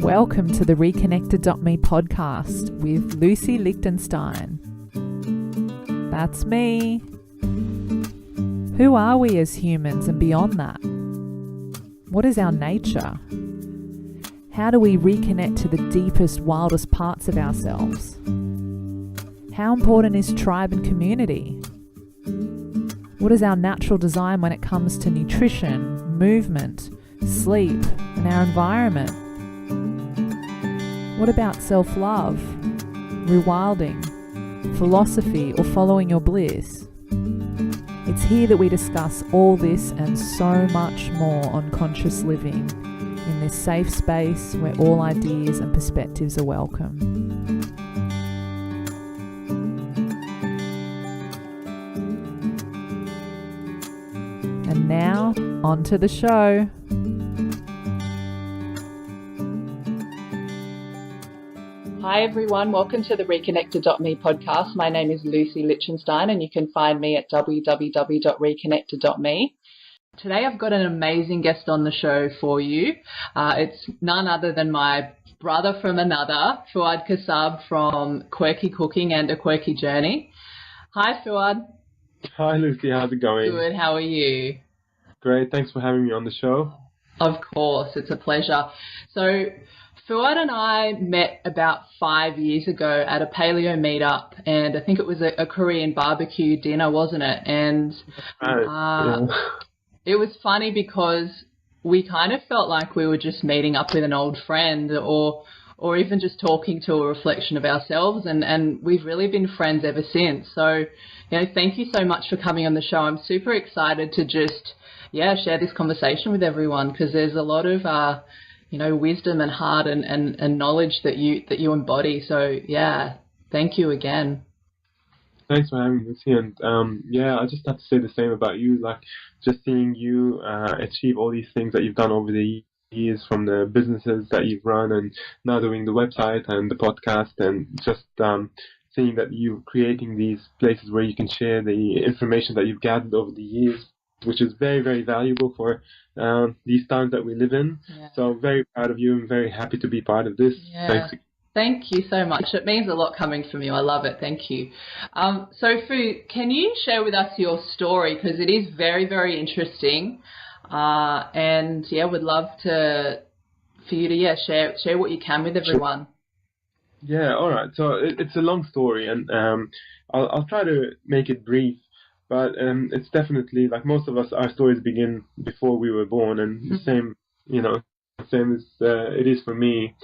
Welcome to the Reconnected.me podcast with Lucy Lichtenstein. That's me. Who are we as humans and beyond that? What is our nature? How do we reconnect to the deepest, wildest parts of ourselves? How important is tribe and community? What is our natural design when it comes to nutrition, movement, sleep, and our environment? What about self-love, rewilding, philosophy, or following your bliss? It's here that we discuss all this and so much more on conscious living in this safe space where all ideas and perspectives are welcome. And now, on to the show. Hi everyone, welcome to the Reconnected.me podcast. My name is Lucy Lichtenstein and you can find me at www.reconnected.me. Today I've got an amazing guest on the show for you. It's none other than my brother from another, Fouad Kassab from Quirky Cooking and A Quirky Journey. Hi Fouad. Hi Lucy, how's it going? Good, how are you? Great, thanks for having me on the show. Of course, it's a pleasure. So Fouad and I met about 5 years ago at a paleo meetup, and I think it was a Korean barbecue dinner, wasn't it? And It was funny because we kind of felt like we were just meeting up with an old friend or even just talking to a reflection of ourselves, and we've really been friends ever since. So, thank you so much for coming on the show. I'm super excited to just, share this conversation with everyone because there's a lot of wisdom and heart and knowledge that you embody. So thank you again. Thanks for having me, Lucy. And I just have to say the same about you. Like just seeing you achieve all these things that you've done over the years, from the businesses that you've run and now doing the website and the podcast, and just seeing that you're creating these places where you can share the information that you've gathered over the years, which is very, very valuable for these times that we live in. Yeah. So very proud of you and very happy to be part of this. Yeah. Thanks. Thank you so much. It means a lot coming from you. I love it. Thank you. So, Fu, can you share with us your story? Because it is very, very interesting. Would love for you to share what you can with everyone. Yeah, all right. So it's a long story, and I'll try to make it brief. But it's definitely, like most of us, our stories begin before we were born, and the same as it is for me.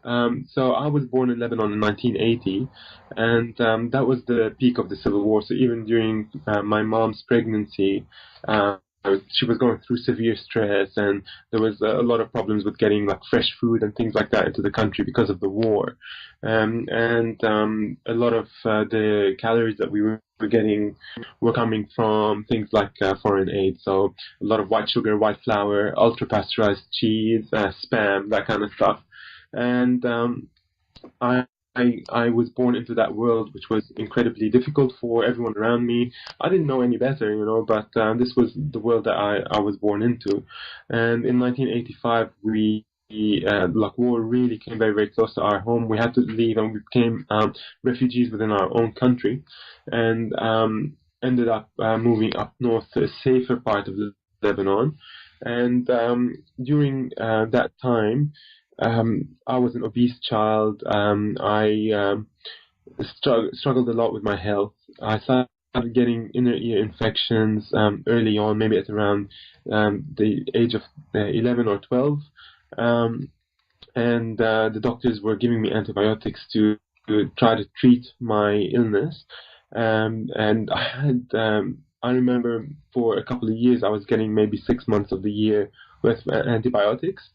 So I was born in Lebanon in 1980, and that was the peak of the civil war. So even during my mom's pregnancy, she was going through severe stress, and there was a lot of problems with getting like fresh food and things like that into the country because of the war. A lot of the calories that we were getting were coming from things like foreign aid. So a lot of white sugar, white flour, ultra pasteurized cheese, spam, that kind of stuff. And I was born into that world, which was incredibly difficult for everyone around me. I didn't know any better, but this was the world that I was born into. And in 1985, war really came very, very close to our home. We had to leave, and we became refugees within our own country, and ended up moving up north to a safer part of Lebanon. And during that time, I was an obese child. I struggled a lot with my health. I started getting inner ear infections early on, maybe at around the age of 11 or 12. The doctors were giving me antibiotics to try to treat my illness. I remember for a couple of years I was getting maybe 6 months of the year with antibiotics.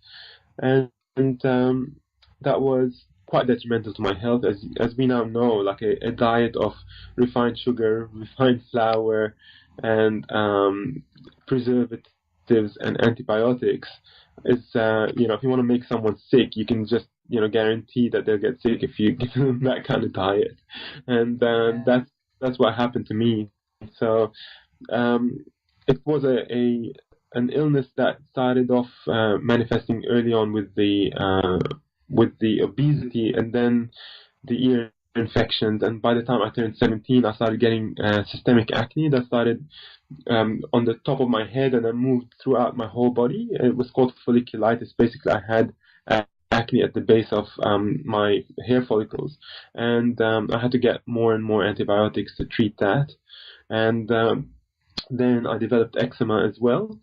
And that was quite detrimental to my health, as we now know. Like a diet of refined sugar, refined flour, and preservatives and antibiotics is, if you want to make someone sick, you can just guarantee that they'll get sick if you give them that kind of diet. And that's what happened to me. So it was an illness that started off manifesting early on with the with the obesity and then the ear infections. And by the time I turned 17, I started getting systemic acne that started on the top of my head and then moved throughout my whole body. It was called folliculitis. Basically, I had acne at the base of my hair follicles, and I had to get more and more antibiotics to treat that. And then I developed eczema as well,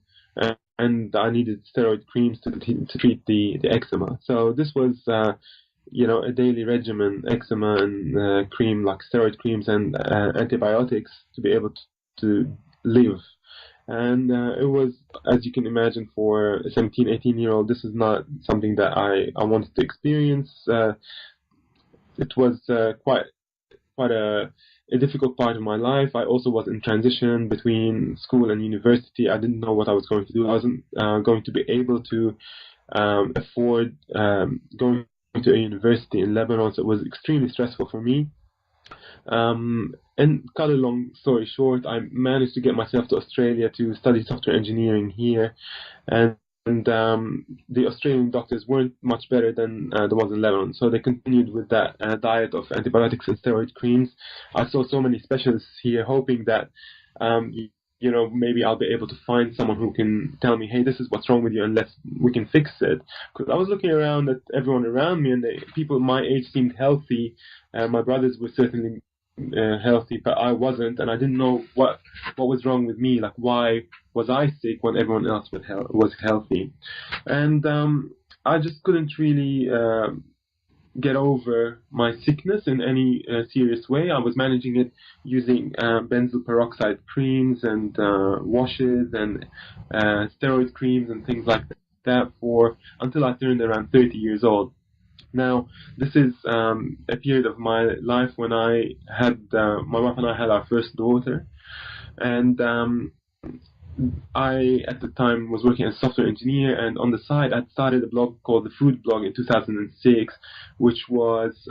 and I needed steroid creams to treat the eczema. So this was a daily regimen: eczema and cream, like steroid creams and antibiotics, to be able to live. And it was, as you can imagine, for a 17, 18-year-old, this is not something that I wanted to experience. It was quite a difficult part of my life. I also was in transition between school and university. I didn't know what I was going to do. I wasn't going to be able to afford going to a university in Lebanon, so it was extremely stressful for me. And cut a long story short, I managed to get myself to Australia to study software engineering here, and the Australian doctors weren't much better than the ones in Lebanon, so they continued with that diet of antibiotics and steroid creams. I saw so many specialists here, hoping that maybe I'll be able to find someone who can tell me, hey, this is what's wrong with you, and we can fix it. Because I was looking around at everyone around me, and people my age seemed healthy. My brothers were certainly healthy, but I wasn't, and I didn't know what was wrong with me. Like, why was I sick when everyone else was healthy? And I just couldn't really get over my sickness in any serious way. I was managing it using benzoyl peroxide creams and washes and steroid creams and things like that until I turned around 30 years old. Now, this is a period of my life when I had my wife and I had our first daughter, and I, at the time, was working as a software engineer, and on the side, I started a blog called The Food Blog in 2006, which was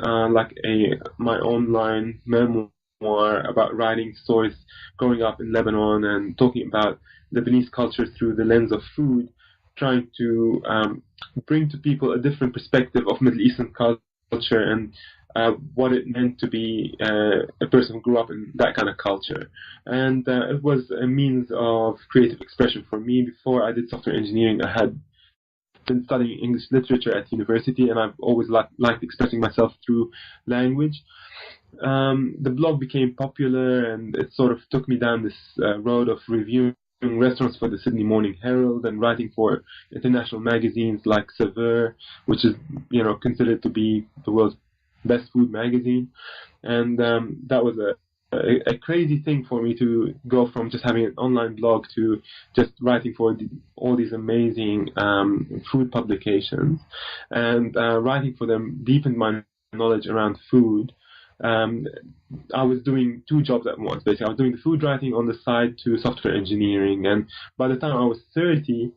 my online memoir about writing stories growing up in Lebanon and talking about Lebanese culture through the lens of food, trying to bring to people a different perspective of Middle Eastern culture and what it meant to be a person who grew up in that kind of culture. And it was a means of creative expression for me. Before I did software engineering, I had been studying English literature at university, and I've always liked expressing myself through language. The blog became popular, and it sort of took me down this road of reviewing restaurants for the Sydney Morning Herald and writing for international magazines like Saveur, which is considered to be the world's best food magazine. And that was a crazy thing for me to go from just having an online blog to just writing for all these amazing food publications. And writing for them deepened my knowledge around food. I was doing two jobs at once. Basically, I was doing the food writing on the side to software engineering. And by the time I was 30,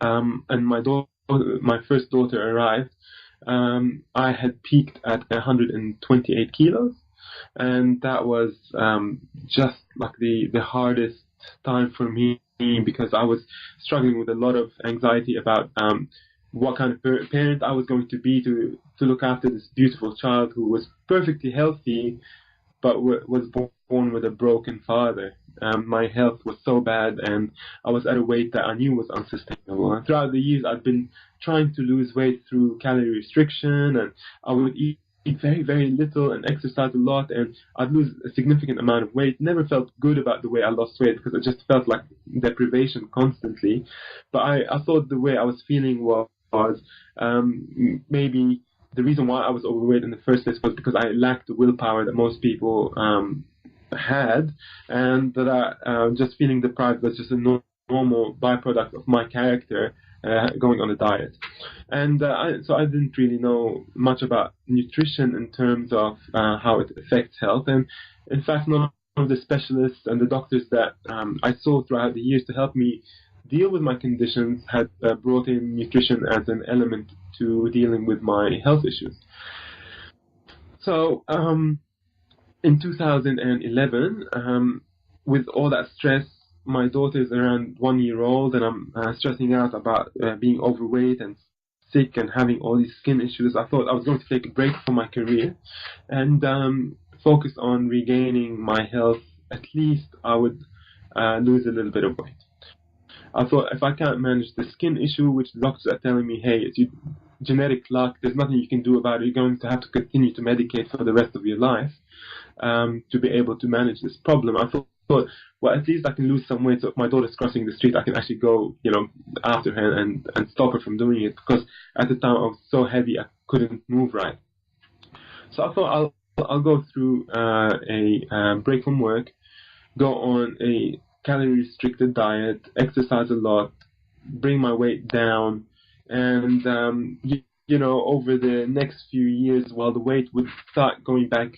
and my first daughter arrived, I had peaked at 128 kilos, and that was just like the hardest time for me, because I was struggling with a lot of anxiety about what kind of parent I was going to be to look after this beautiful child who was perfectly healthy, but was born with a broken father. My health was so bad, and I was at a weight that I knew was unsustainable. And throughout the years, I'd been trying to lose weight through calorie restriction, and I would eat very, very little and exercise a lot, and I'd lose a significant amount of weight. Never felt good about the way I lost weight, because it just felt like deprivation constantly. But I thought the way I was feeling was maybe the reason why I was overweight in the first place was because I lacked the willpower that most people had, and that just feeling deprived was just a normal byproduct of my character going on a diet. And so I didn't really know much about nutrition in terms of how it affects health. And in fact, none of the specialists and the doctors that I saw throughout the years to help me deal with my conditions had brought in nutrition as an element to dealing with my health issues. So in 2011, with all that stress, my daughter is around 1 year old, and I'm stressing out about being overweight and sick and having all these skin issues, I thought I was going to take a break from my career and focus on regaining my health. At least I would lose a little bit of weight. I thought if I can't manage the skin issue, which the doctors are telling me, hey, it's your genetic luck, there's nothing you can do about it, you're going to have to continue to medicate for the rest of your life to be able to manage this problem. I thought, well, at least I can lose some weight, so if my daughter's crossing the street, I can actually go, after her and stop her from doing it, because at the time I was so heavy I couldn't move right. So I thought I'll go through a break from work, go on a calorie-restricted diet, exercise a lot, bring my weight down, and over the next few years, while the weight would start going back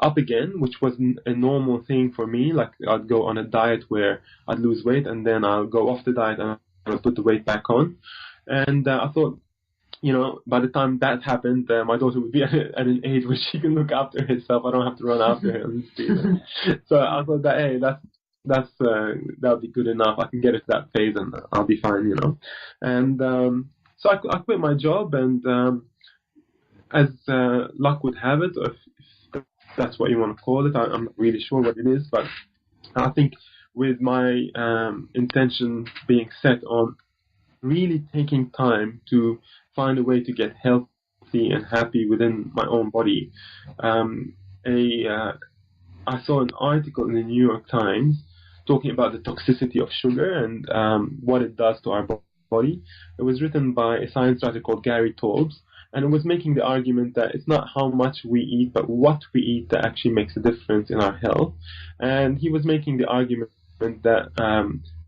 up again, which was a normal thing for me. Like I'd go on a diet where I'd lose weight, and then I'll go off the diet and I'll put the weight back on. And I thought, by the time that happened, my daughter would be at an age where she can look after herself. I don't have to run after her on the street. So I thought that, hey, that'll be good enough. I can get it to that phase and I'll be fine, And so I quit my job, and as luck would have it, if that's what you want to call it, I'm not really sure what it is, but I think with my intention being set on really taking time to find a way to get healthy and happy within my own body, I saw an article in the New York Times talking about the toxicity of sugar and what it does to our body. It was written by a science writer called Gary Taubes, and it was making the argument that it's not how much we eat, but what we eat that actually makes a difference in our health. And he was making the argument that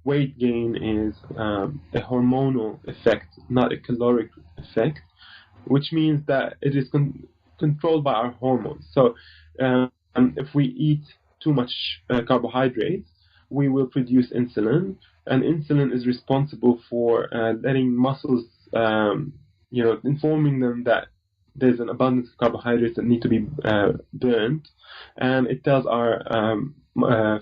weight gain is a hormonal effect, not a caloric effect, which means that it is controlled by our hormones. So if we eat too much carbohydrates, we will produce insulin, and insulin is responsible for letting muscles, informing them that there's an abundance of carbohydrates that need to be burned, and it tells our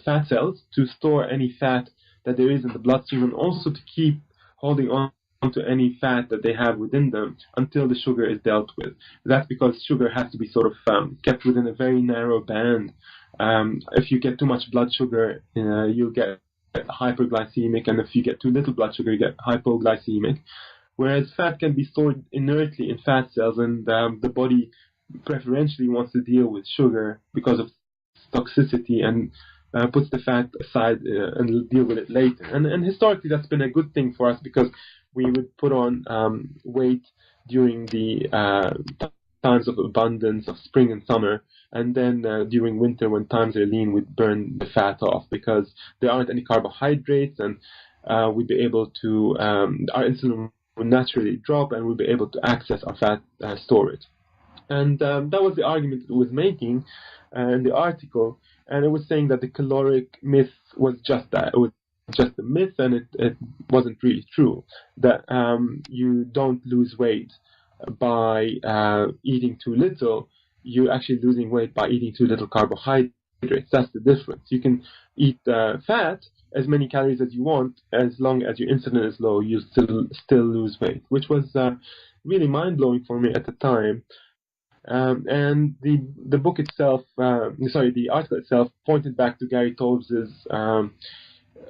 fat cells to store any fat that there is in the bloodstream, and also to keep holding on to any fat that they have within them until the sugar is dealt with. That's because sugar has to be sort of kept within a very narrow band. If you get too much blood sugar, you'll get hyperglycemic, and if you get too little blood sugar, you get hypoglycemic. Whereas fat can be stored inertly in fat cells, and the body preferentially wants to deal with sugar because of toxicity, and puts the fat aside and will deal with it later. And historically, that's been a good thing for us, because we would put on weight during the times of abundance of spring and summer, and then during winter, when times are lean, we'd burn the fat off because there aren't any carbohydrates, and we'd be able to, our insulin would naturally drop, and we'd be able to access our fat storage. And that was the argument it was making in the article, and it was saying that the caloric myth was just that. It was just a myth, and it wasn't really true, that you don't lose weight by eating too little. You're actually losing weight by eating too little carbohydrates. That's the difference. You can eat fat, as many calories as you want, as long as your insulin is low, you still lose weight, which was really mind-blowing for me at the time. And the book itself, the article itself pointed back to Gary Taubes'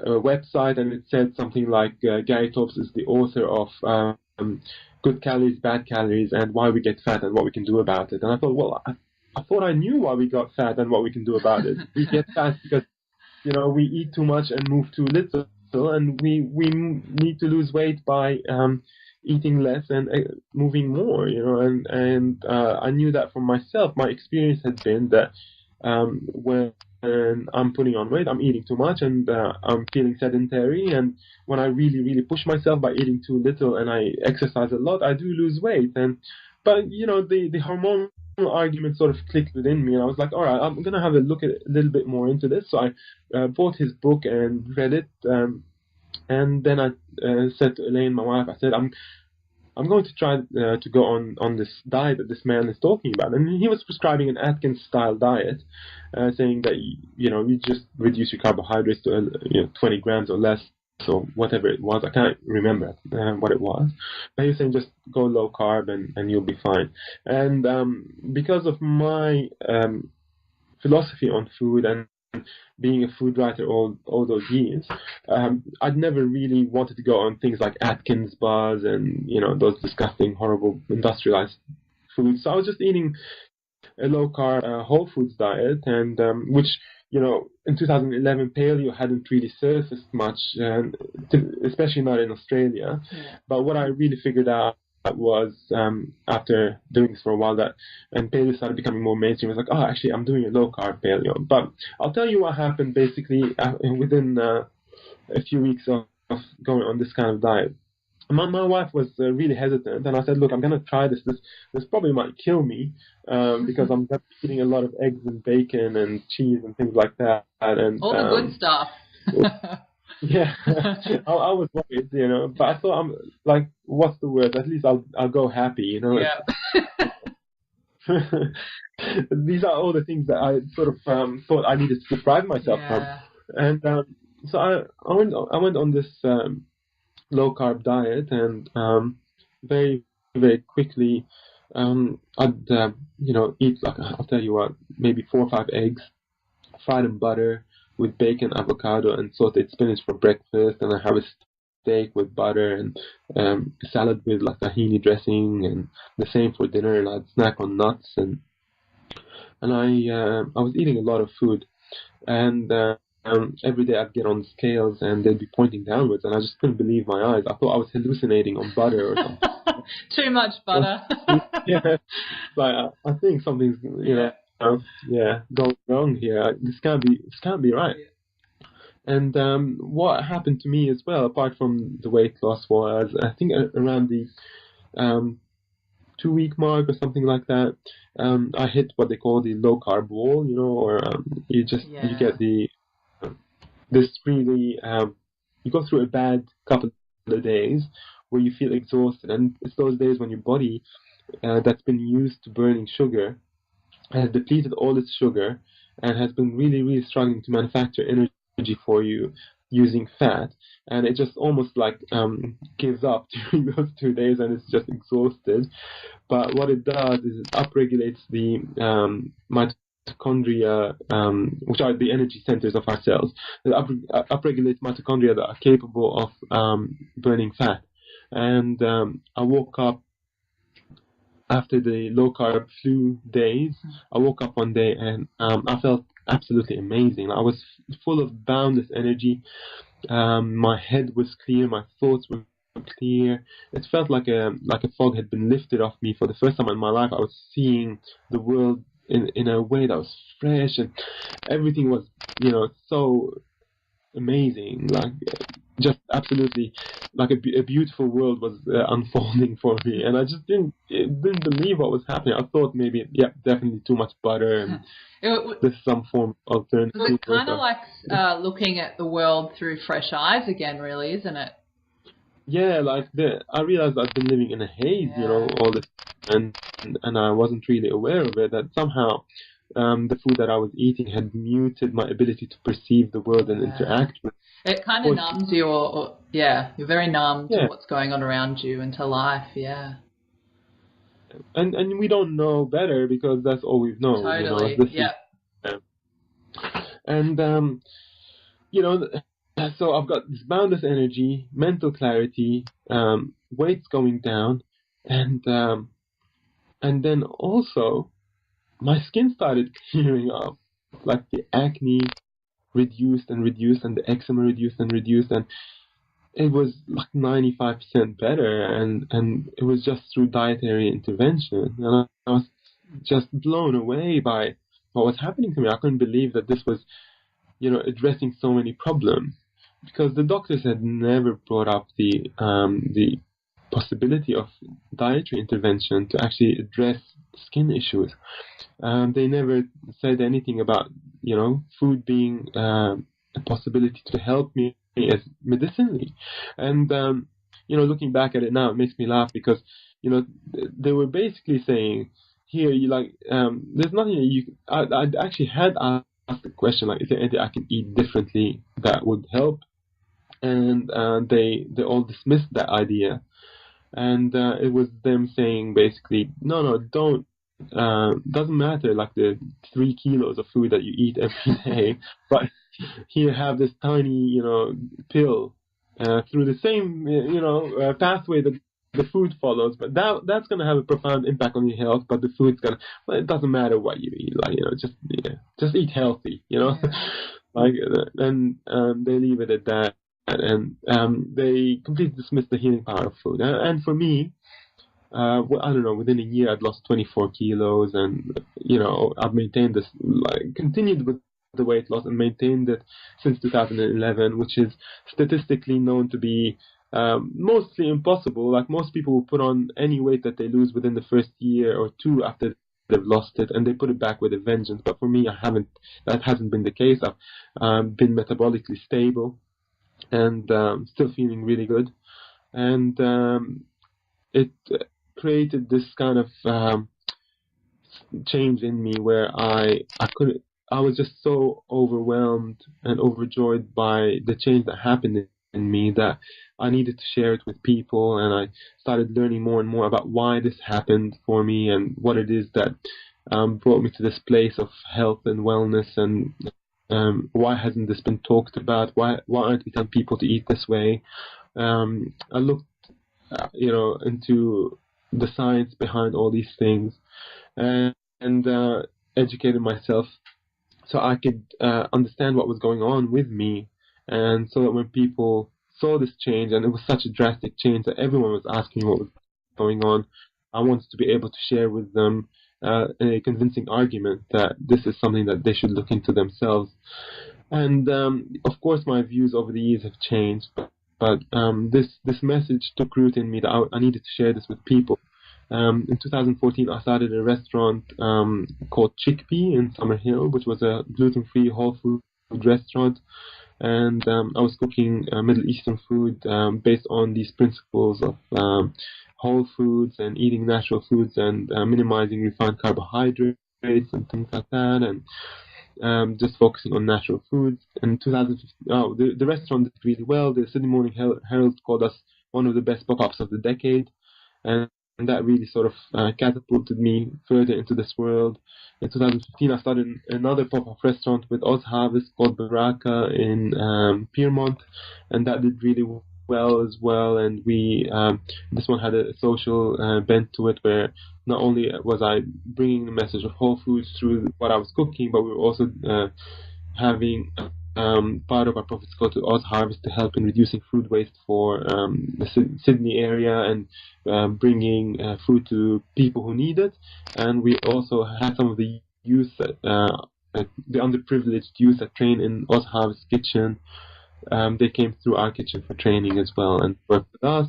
website, and it said something like Gary Taubes is the author of Good Calories, Bad Calories, and Why We Get Fat and What We Can Do About It. And I thought, well, I thought I knew why we got fat and what we can do about it. We get fat because we eat too much and move too little, and we need to lose weight by eating less and moving more, and I knew that for myself. My experience had been that when I'm putting on weight, I'm eating too much, and I'm feeling sedentary, and when I really, really push myself by eating too little and I exercise a lot, I do lose weight. But the hormonal argument sort of clicked within me, and I was like, all right, I'm gonna have a look at a little bit more into this. So I bought his book and read it, and then I said to Elaine, my wife, I said, I'm going to try to go on this diet that this man is talking about. And he was prescribing an Atkins-style diet, saying that you just reduce your carbohydrates to 20 grams or less or whatever it was. I can't remember what it was. But he was saying just go low carb and you'll be fine. And because of my philosophy on food and being a food writer all those years, I'd never really wanted to go on things like Atkins bars and those disgusting, horrible, industrialized foods. So I was just eating a low carb, whole foods diet, and which in 2011 paleo hadn't really surfaced much, especially not in Australia. Yeah. But what I really figured out was after doing this for a while and paleo started becoming more mainstream. I was like, oh, actually, I'm doing a low carb paleo. But I'll tell you what happened basically within a few weeks of going on this kind of diet. My wife was really hesitant, and I said, look, I'm going to try this. This probably might kill me because I'm eating a lot of eggs and bacon and cheese and things like that. And all the good stuff. Yeah, I was worried, but I thought, I'm like, what's the word? At least I'll go happy, Yeah. These are all the things that I sort of thought I needed to deprive myself from. And so I went on this low carb diet, and very, very quickly I'd eat, like, I'll tell you what, maybe 4 or 5 eggs fried in butter with bacon, avocado, and sauteed spinach for breakfast, and I have a steak with butter and salad with like tahini dressing, and the same for dinner. And I'd snack on nuts, and I was eating a lot of food, and every day I'd get on the scales and they'd be pointing downwards, and I just couldn't believe my eyes. I thought I was hallucinating on butter or something. Too much butter. Yeah, like I think something's going wrong here. This can't be right. And what happened to me as well, apart from the weight loss, was I think around the 2-week mark or something like that. I hit what they call the low carb wall, or you get this really you go through a bad couple of days where you feel exhausted, and it's those days when your body that's been used to burning sugar has depleted all its sugar and has been really, really struggling to manufacture energy for you using fat, and it just almost like gives up during those 2 days, and it's just exhausted. But what it does is it upregulates the mitochondria, which are the energy centers of our cells. It upregulates mitochondria that are capable of burning fat. And I woke up after the low carb flu days. I woke up one day and I felt absolutely amazing. I was full of boundless energy. My head was clear. My thoughts were clear. It felt like a fog had been lifted off me for the first time in my life. I was seeing the world in a way that was fresh, and everything was so amazing. Like, just absolutely like a beautiful world was unfolding for me, and I just didn't believe what was happening. I thought maybe, definitely too much butter, and there's some form of alternative. It's kind of like looking at the world through fresh eyes again, really, isn't it? Yeah, like I realized I've been living in a haze, all this, and I wasn't really aware of it. That somehow the food that I was eating had muted my ability to perceive the world and interact with. It kind of numbs you, or you're very numb to what's going on around you and to life, And we don't know better because that's all we've known. Totally, And so I've got this boundless energy, mental clarity, weight's going down, and then also my skin started clearing up, like the acne reduced and reduced, and the eczema reduced and reduced, and it was like 95% better, and it was just through dietary intervention, and I was just blown away by what was happening to me. I couldn't believe that this was, addressing so many problems, because the doctors had never brought up the possibility of dietary intervention to actually address skin issues. They never said anything about, food being a possibility to help me as medicinally. And, looking back at it now, it makes me laugh because, they were basically saying, here, there's nothing I actually had asked the question, like, is there anything I can eat differently that would help? and they all dismissed that idea. And it was them saying basically, no, don't. Doesn't matter like the 3 kilos of food that you eat every day, but here have this tiny, pill through the same, pathway that the food follows. But that's gonna have a profound impact on your health. But the food's gonna, well, it doesn't matter what you eat, like just eat healthy, like, and they leave it at that. And they completely dismiss the healing power of food. And for me, well, I don't know, within a year I'd lost 24 kilos, and I've maintained this, like, continued with the weight loss and maintained it since 2011, which is statistically known to be mostly impossible. Like, most people will put on any weight that they lose within the first year or two after they've lost it, and they put it back with a vengeance. But for me, that hasn't been the case. I've been metabolically stable and still feeling really good. And it created this kind of change in me where I was just so overwhelmed and overjoyed by the change that happened in me that I needed to share it with people. And I started learning more and more about why this happened for me and what it is that brought me to this place of health and wellness, and why hasn't this been talked about? Why aren't we telling people to eat this way? I looked, into the science behind all these things, and educated myself so I could understand what was going on with me, and so that when people saw this change, and it was such a drastic change that everyone was asking me what was going on, I wanted to be able to share with them a convincing argument that this is something that they should look into themselves. And of course, my views over the years have changed, but this message took root in me that I needed to share this with people. In 2014, I started a restaurant called Chickpea in Summerhill, which was a gluten-free whole food restaurant. And I was cooking Middle Eastern food based on these principles of whole foods and eating natural foods and minimizing refined carbohydrates and things like that, and just focusing on natural foods. In 2015, the restaurant did really well. The Sydney Morning Herald called us one of the best pop-ups of the decade, and that really sort of catapulted me further into this world. In 2015, I started another pop-up restaurant with Oz Harvest called Baraka in Piermont, and that did really well as well. And this one had a social bent to it, where not only was I bringing the message of whole foods through what I was cooking, but we were also having part of our profits go to Oz Harvest to help in reducing food waste for the Sydney area, and bringing food to people who need it. And we also had some of the youth, the underprivileged youth that train in Oz Harvest kitchen. They came through our kitchen for training as well and worked with us.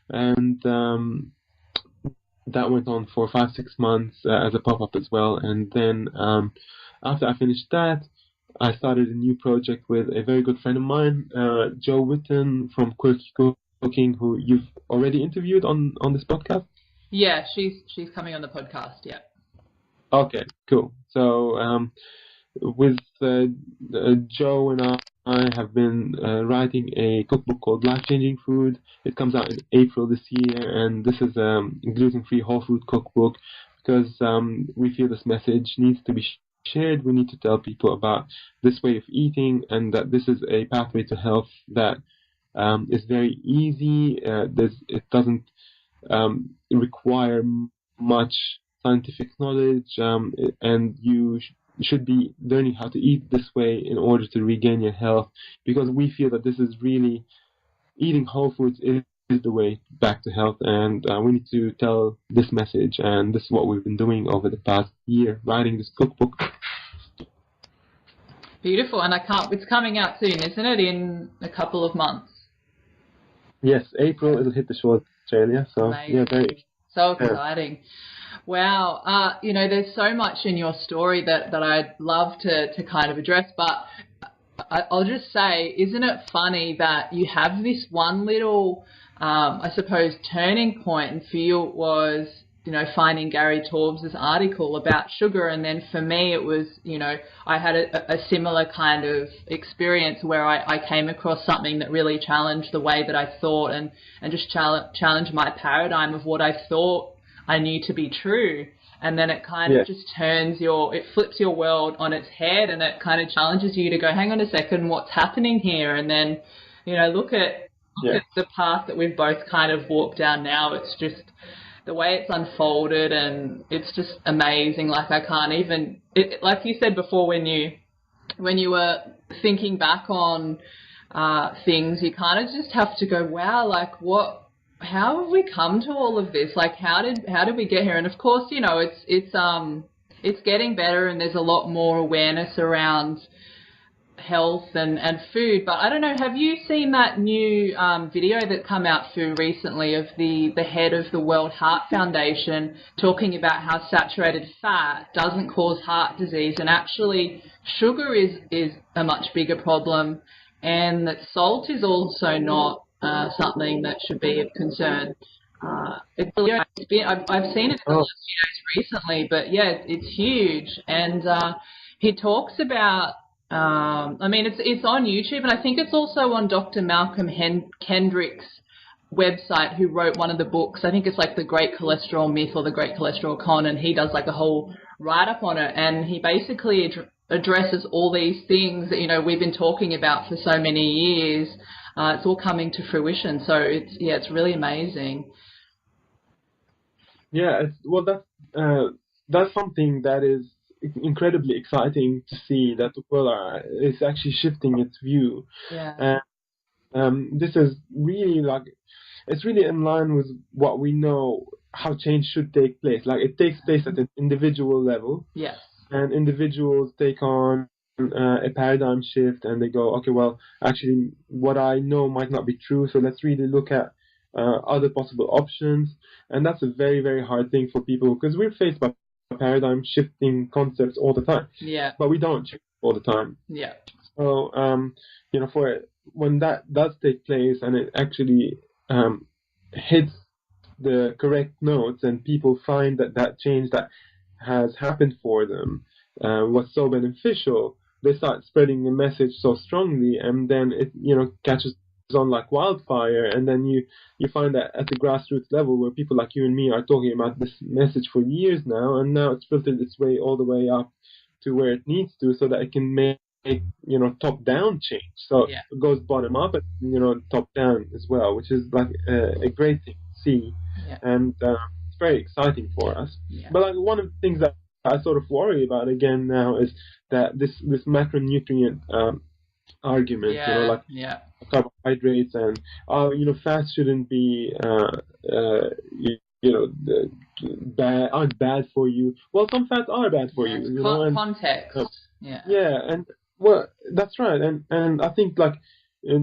And that went on for 5-6 months as a pop-up as well. And then after I finished that, I started a new project with a very good friend of mine, Jo Witten from Quirky Cooking, who you've already interviewed on this podcast. Yeah, she's coming on the podcast. Yeah. Okay, cool. So with Jo and I have been writing a cookbook called Life Changing Food. It comes out in April this year, and this is a gluten-free whole food cookbook because we feel this message needs to be shared. We need to tell people about this way of eating, and that this is a pathway to health that is very easy. It doesn't require much scientific knowledge, and you should be learning how to eat this way in order to regain your health, because we feel that this is really, eating whole foods is the way back to health, and we need to tell this message, and this is what we've been doing over the past year, writing this cookbook. Beautiful, and it's coming out soon, isn't it? In a couple of months. Yes, April it'll hit the shores of Australia. So amazing. Yeah, very so exciting. Yeah. Wow, there's so much in your story that I'd love to kind of address, but I'll just say, isn't it funny that you have this one little, I suppose, turning point, and for you it was finding Gary Taubes' article about sugar. And then for me, it was, I had a similar kind of experience where I came across something that really challenged the way that I thought and just challenged my paradigm of what I thought I knew to be true. And then it kind of just it flips your world on its head, and it kind of challenges you to go, hang on a second, what's happening here? And then, look at the path that we've both kind of walked down now. It's just the way it's unfolded, and it's just amazing. Like I can't even, like you said before, when you were thinking back on things, you kind of just have to go, wow, like how have we come to all of this? Like how did we get here? And of course, it's getting better, and there's a lot more awareness around health and food. But I don't know, have you seen that new video that come out through recently of the head of the World Heart Foundation talking about how saturated fat doesn't cause heart disease, and actually sugar is a much bigger problem, and that salt is also not something that should be of concern. I've seen it in the last few days recently, but yeah, it's huge. And he talks about, it's on YouTube, and I think it's also on Dr. Malcolm Kendrick's website, who wrote one of the books. I think it's like The Great Cholesterol Myth or The Great Cholesterol Con, and he does like a whole write-up on it, and he basically addresses all these things that, we've been talking about for so many years. It's all coming to fruition. So it's really amazing. Yeah, that's something that is incredibly exciting to see, that the world is actually shifting its view. Yeah. And this is really it's really in line with what we know how change should take place. Like it takes place at an individual level. Yes. And individuals take on a paradigm shift, and they go, okay, well, actually what I know might not be true, so let's really look at other possible options. And that's a very, very hard thing for people, because we're faced by paradigm shifting concepts all the time. Yeah. But we don't change all the time. Yeah. So when that does take place, and it actually hits the correct notes, and people find that change that has happened for them was so beneficial, they start spreading the message so strongly, and then it catches on like wildfire. And then you find that at the grassroots level, where people like you and me are talking about this message for years now, and now it's filtered its way all the way up to where it needs to, so that it can make top down change. So it goes bottom up, and top down as well, which is like a great thing to see. And it's very exciting for us. But like one of the things that I sort of worry about again now is that this macronutrient argument, like carbohydrates and fats shouldn't be aren't bad for you. Well, some fats are bad for you. Context. And well, that's right. And I think like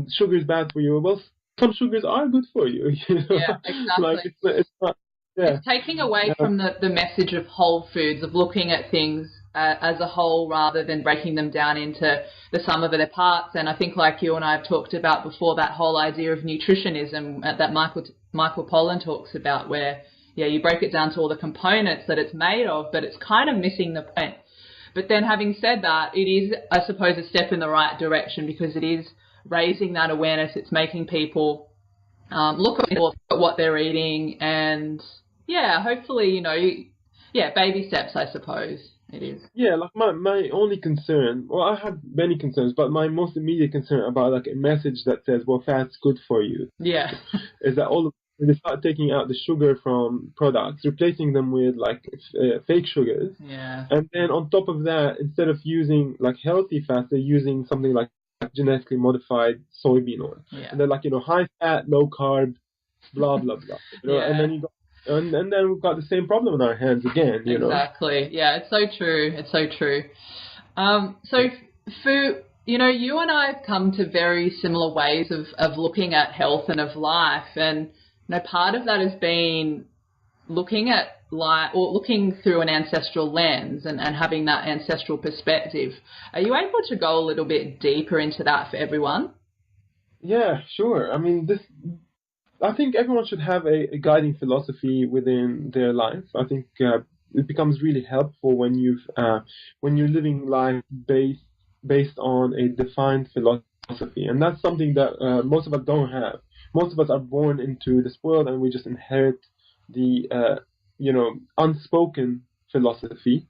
sugar is bad for you. Well, some sugars are good for you. Yeah, exactly. Like it's not. Yeah. It's taking away from the message of whole foods, of looking at things as a whole rather than breaking them down into the sum of their parts. And I think, like you and I have talked about before, that whole idea of nutritionism that Michael Pollan talks about, where you break it down to all the components that it's made of, but it's kind of missing the point. But then, having said that, it is, I suppose, a step in the right direction, because it is raising that awareness. It's making people look at what they're eating, and hopefully, baby steps, I suppose it is. Yeah, like my only concern, well, I have many concerns, but my most immediate concern about like a message that says, well, fat's good for you, is that they start taking out the sugar from products, replacing them with like fake sugars. Yeah. And then on top of that, instead of using like healthy fats, they're using something like genetically modified soybean oil. Yeah. And they're like, high fat, low carb, blah, blah, blah. And then and then we've got the same problem in our hands again, Exactly. Yeah, it's so true. It's so true. So for, you and I have come to very similar ways of looking at health and of life. And, part of that has been looking at life, or looking through an ancestral lens and having that ancestral perspective. Are you able to go a little bit deeper into that for everyone? Yeah, sure. I mean, I think everyone should have a guiding philosophy within their life. I think it becomes really helpful when you're living life based on a defined philosophy, and that's something that most of us don't have. Most of us are born into this world, and we just inherit the unspoken philosophy,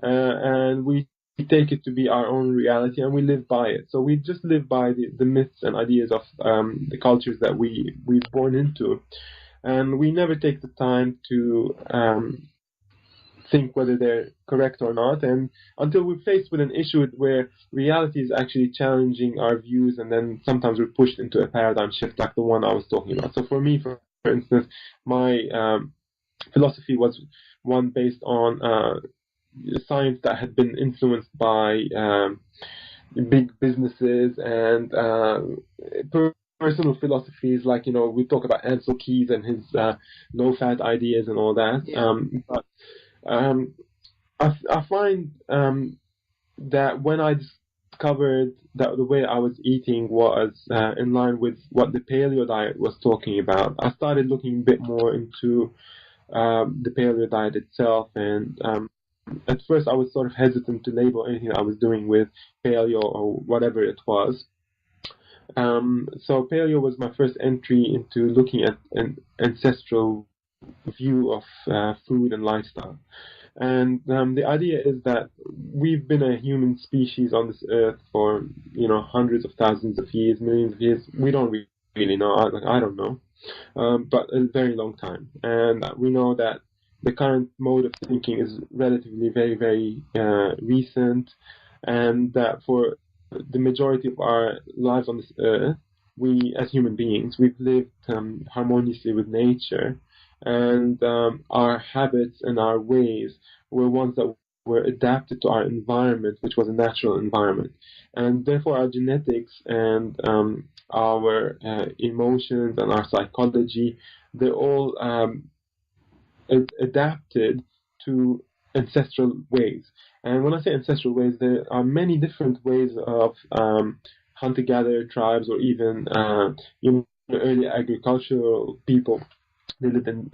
and we take it to be our own reality, and we live by it. So we just live by the myths and ideas of the cultures that we've born into, and we never take the time to think whether they're correct or not, and until we're faced with an issue where reality is actually challenging our views, and then sometimes we're pushed into a paradigm shift like the one I was talking about. So for me, for instance, my philosophy was one based on science that had been influenced by big businesses and personal philosophies, like, we talk about Ansel Keys and his low-fat ideas and all that. Yeah. But I find that when I discovered that the way I was eating was in line with what the paleo diet was talking about, I started looking a bit more into the paleo diet itself, and at first I was sort of hesitant to label anything I was doing with paleo or whatever it was. So paleo was my first entry into looking at an ancestral view of food and lifestyle. And the idea is that we've been a human species on this earth for, hundreds of thousands of years, millions of years. We don't really know. I don't know. But a very long time. And we know that the current mode of thinking is relatively very, very recent, and that for the majority of our lives on this earth, we, as human beings, we've lived harmoniously with nature, and our habits and our ways were ones that were adapted to our environment, which was a natural environment. And therefore our genetics and our emotions and our psychology, they're all adapted to ancestral ways. And when I say ancestral ways, there are many different ways of hunter-gatherer tribes, or even early agricultural people. They lived in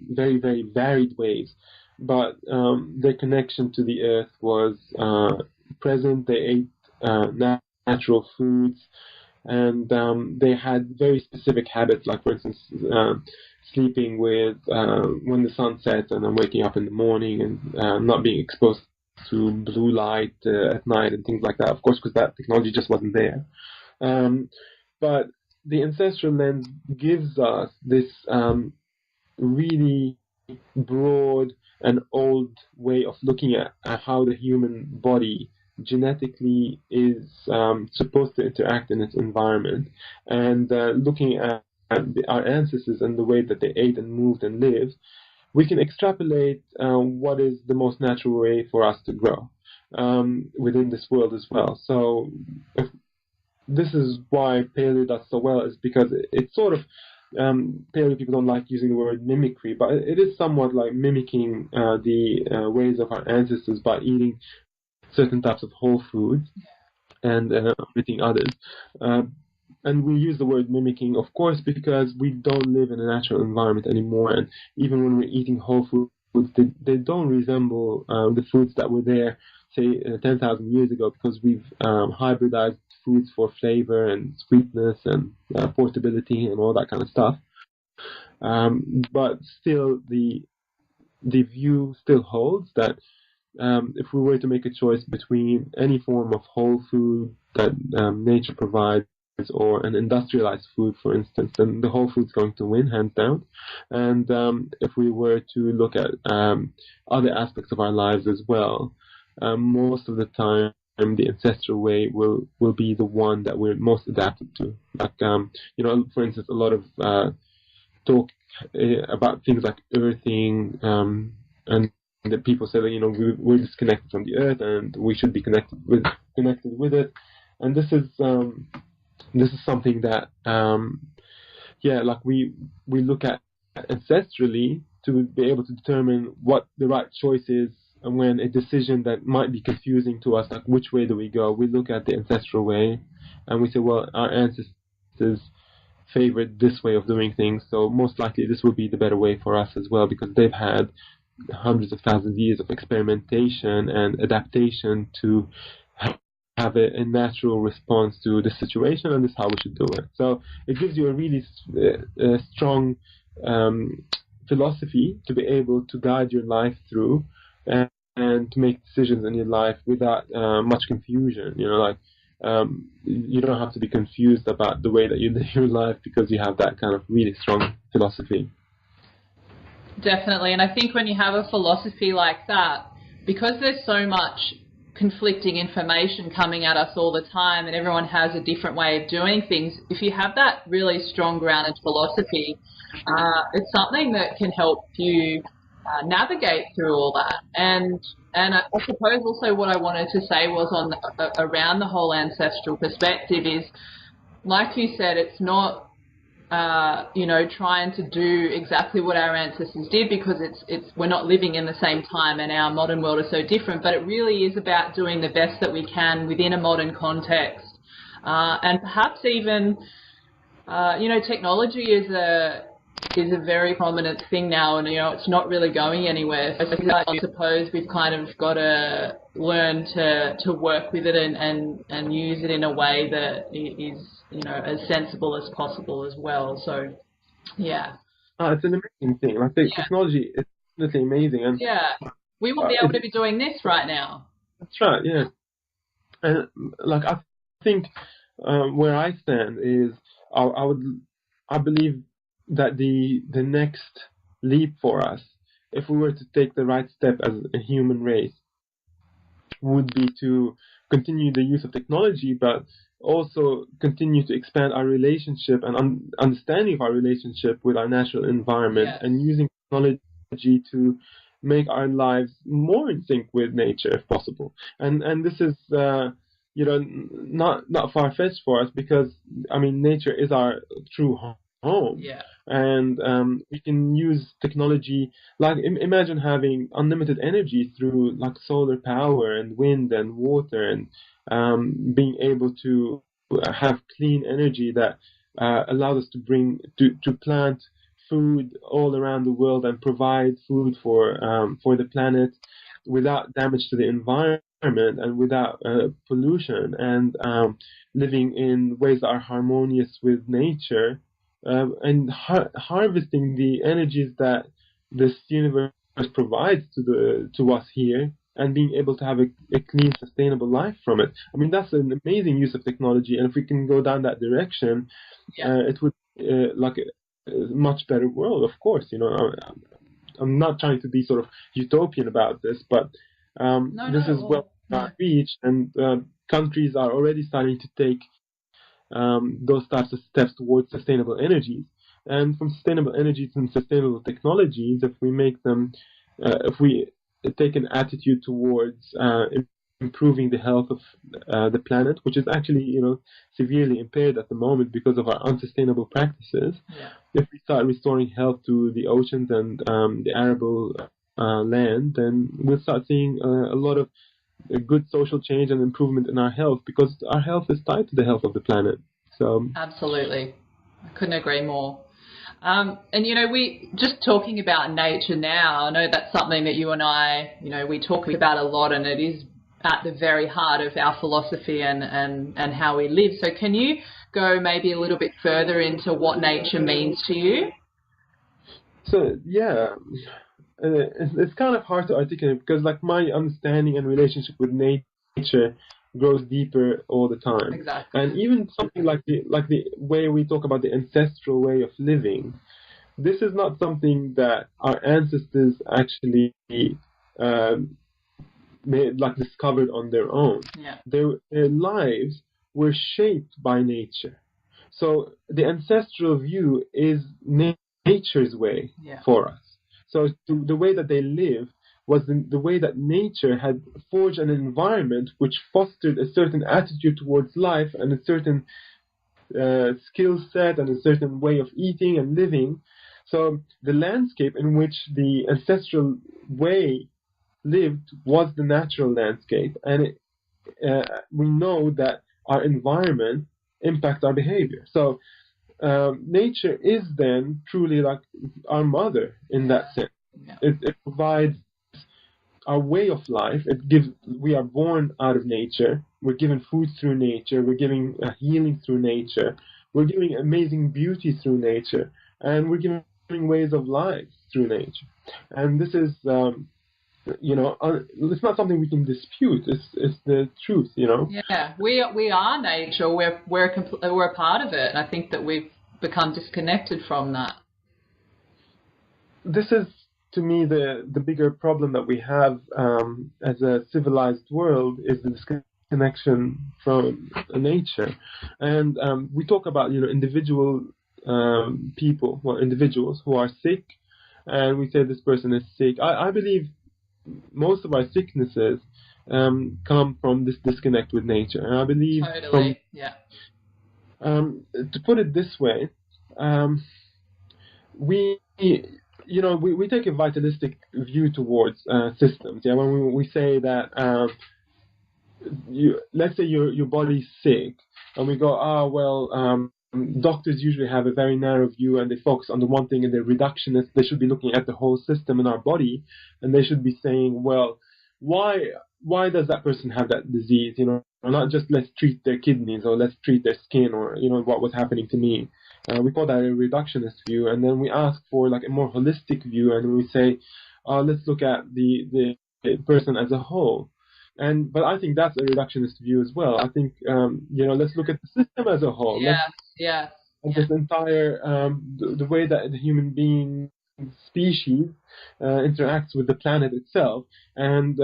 very, very varied ways, but their connection to the earth was present. They ate natural foods, and they had very specific habits, like, for instance, sleeping with when the sun sets, and then waking up in the morning, and not being exposed to blue light at night and things like that, of course, because that technology just wasn't there. But the ancestral lens gives us this really broad and old way of looking at how the human body genetically is supposed to interact in its environment, and looking at our ancestors and the way that they ate and moved and lived, we can extrapolate what is the most natural way for us to grow within this world as well. So this is why paleo does so well, is because it's sort of paleo people don't like using the word mimicry, but it is somewhat like mimicking the ways of our ancestors by eating certain types of whole foods and omitting others. And we use the word mimicking, of course, because we don't live in a natural environment anymore, and even when we're eating whole foods, they don't resemble the foods that were there, say, 10,000 years ago, because we've hybridized foods for flavor and sweetness and portability and all that kind of stuff. But still, the view still holds that if we were to make a choice between any form of whole food that nature provides, or an industrialized food, for instance, then the whole food's going to win, hands down. And if we were to look at other aspects of our lives as well, most of the time the ancestral way will be the one that we're most adapted to. Like, for instance, a lot of talk about things like earthing, and that people say that we're disconnected from the earth and we should be connected with it. And this is something that like we look at ancestrally to be able to determine what the right choice is. And when a decision that might be confusing to us, like which way do we go, we look at the ancestral way and we say, well, our ancestors favored this way of doing things. So most likely this will be the better way for us as well, because they've had hundreds of thousands of years of experimentation and adaptation to have a natural response to this situation, and this is how we should do it. So it gives you a really strong philosophy to be able to guide your life through, and to make decisions in your life without much confusion. You don't have to be confused about the way that you live your life, because you have that kind of really strong philosophy. Definitely. And I think when you have a philosophy like that, because there's so much conflicting information coming at us all the time, and everyone has a different way of doing things, if you have that really strong grounded philosophy, it's something that can help you navigate through all that. And I suppose also what I wanted to say was around the whole ancestral perspective is, like you said, it's not trying to do exactly what our ancestors did, because we're not living in the same time and our modern world is so different, but it really is about doing the best that we can within a modern context. And perhaps even, technology is a very prominent thing now, and, it's not really going anywhere. So I suppose we've kind of got to learn to work with it and use it in a way that is, as sensible as possible as well. So, yeah. It's an amazing thing. I think technology is definitely amazing. And we wouldn't be able to be doing this right now. That's right, yeah. And I think where I stand is I believe that the next leap for us, if we were to take the right step as a human race, would be to continue the use of technology, but also continue to expand our relationship and understanding of our relationship with our natural environment, and using technology to make our lives more in sync with nature if possible. And this is not far-fetched for us, because nature is our true home. And we can use technology, like imagine having unlimited energy through like solar power and wind and water, and being able to have clean energy that allows us to plant food all around the world and provide food for the planet without damage to the environment and without pollution, and living in ways that are harmonious with nature, and harvesting the energies that this universe provides to us here, and being able to have a clean, sustainable life from it. That's an amazing use of technology, and if we can go down that direction, it would like a much better world. Of course, I'm not trying to be sort of utopian about this, but this is well reached, and countries are already starting to take those types of steps towards sustainable energies. And from sustainable energies and sustainable technologies, if we make them, if we take an attitude towards improving the health of the planet, which is actually, severely impaired at the moment because of our unsustainable practices. If we start restoring health to the oceans and the arable land, then we'll start seeing a lot of good social change and improvement in our health, because our health is tied to the health of the planet. So absolutely, I couldn't agree more. And we just talking about nature now, I know that's something that you and I, we talk about a lot, and it is at the very heart of our philosophy and how we live. So can you go maybe a little bit further into what nature means to you? So it's kind of hard to articulate, because like my understanding and relationship with nature grows deeper all the time. Exactly. And even something like the way we talk about the ancestral way of living, this is not something that our ancestors actually discovered on their own. Their lives were shaped by nature. So the ancestral view is nature's way for us. So the way that they lived was the way that nature had forged an environment which fostered a certain attitude towards life, and a certain skill set, and a certain way of eating and living. So the landscape in which the ancestral way lived was the natural landscape, and we know that our environment impacts our behavior. So nature is then truly like our mother in that sense. Yeah. It provides our way of life. We are born out of nature. We're given food through nature. We're giving healing through nature. We're giving amazing beauty through nature, and we're giving ways of life through nature. And this is, it's not something we can dispute. It's the truth, Yeah, we are nature. We're a part of it, and I think that we've become disconnected from that. This is, to me, the bigger problem that we have as a civilized world is the disconnection from nature. And we talk about individual individuals who are sick, and we say this person is sick. I believe most of our sicknesses come from this disconnect with nature. And I believe totally, to put it this way, we take a vitalistic view towards systems. Yeah, when we say that let's say your body's sick, and we go, doctors usually have a very narrow view, and they focus on the one thing, and they're reductionists. They should be looking at the whole system in our body, and they should be saying, well, why does that person have that disease? Not just let's treat their kidneys or let's treat their skin or what was happening to me. We call that a reductionist view, and then we ask for like a more holistic view, and we say, let's look at the person as a whole. But I think that's a reductionist view as well. I think let's look at the system as a whole. Yeah. This entire the way that the human being species interacts with the planet itself, and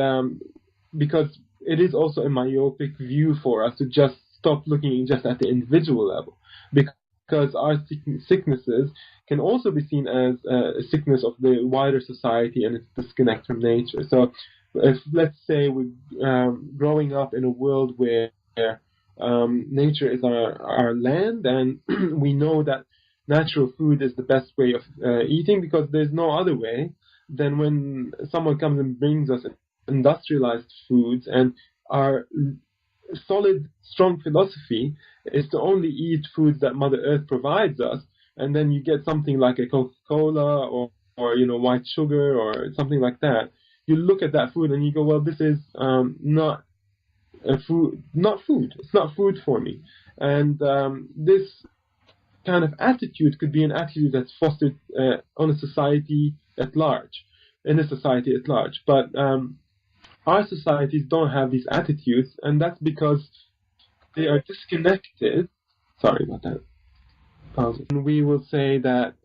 because it is also a myopic view for us to just stop looking just at the individual level, because our sicknesses can also be seen as a sickness of the wider society and its disconnect from nature. So if, let's say, we're growing up in a world where nature is our land, and we know that natural food is the best way of eating because there's no other way, then when someone comes and brings us industrialized foods, and our solid, strong philosophy is to only eat foods that Mother Earth provides us, and then you get something like a Coca-Cola or white sugar or something like that. You look at that food and you go, well, this is not food. It's not food for me. And this kind of attitude could be an attitude that's fostered in a society at large. But our societies don't have these attitudes, and that's because they are disconnected. Sorry about that. And we will say that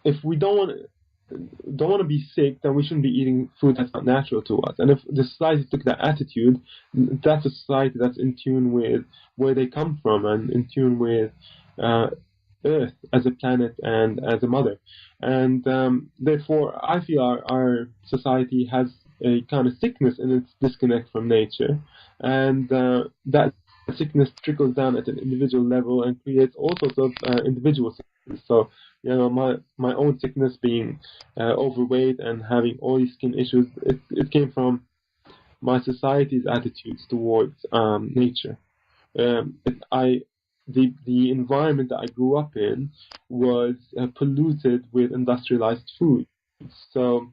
if we don't want to be sick, then we shouldn't be eating food that's not natural to us. And if the society took that attitude, that's a society that's in tune with where they come from and in tune with Earth as a planet and as a mother. And therefore, I feel our society has a kind of sickness in its disconnect from nature, and that sickness trickles down at an individual level and creates all sorts of individual sickness. So, my own sickness being overweight and having all these skin issues, it came from my society's attitudes towards nature. The environment that I grew up in was polluted with industrialized food. So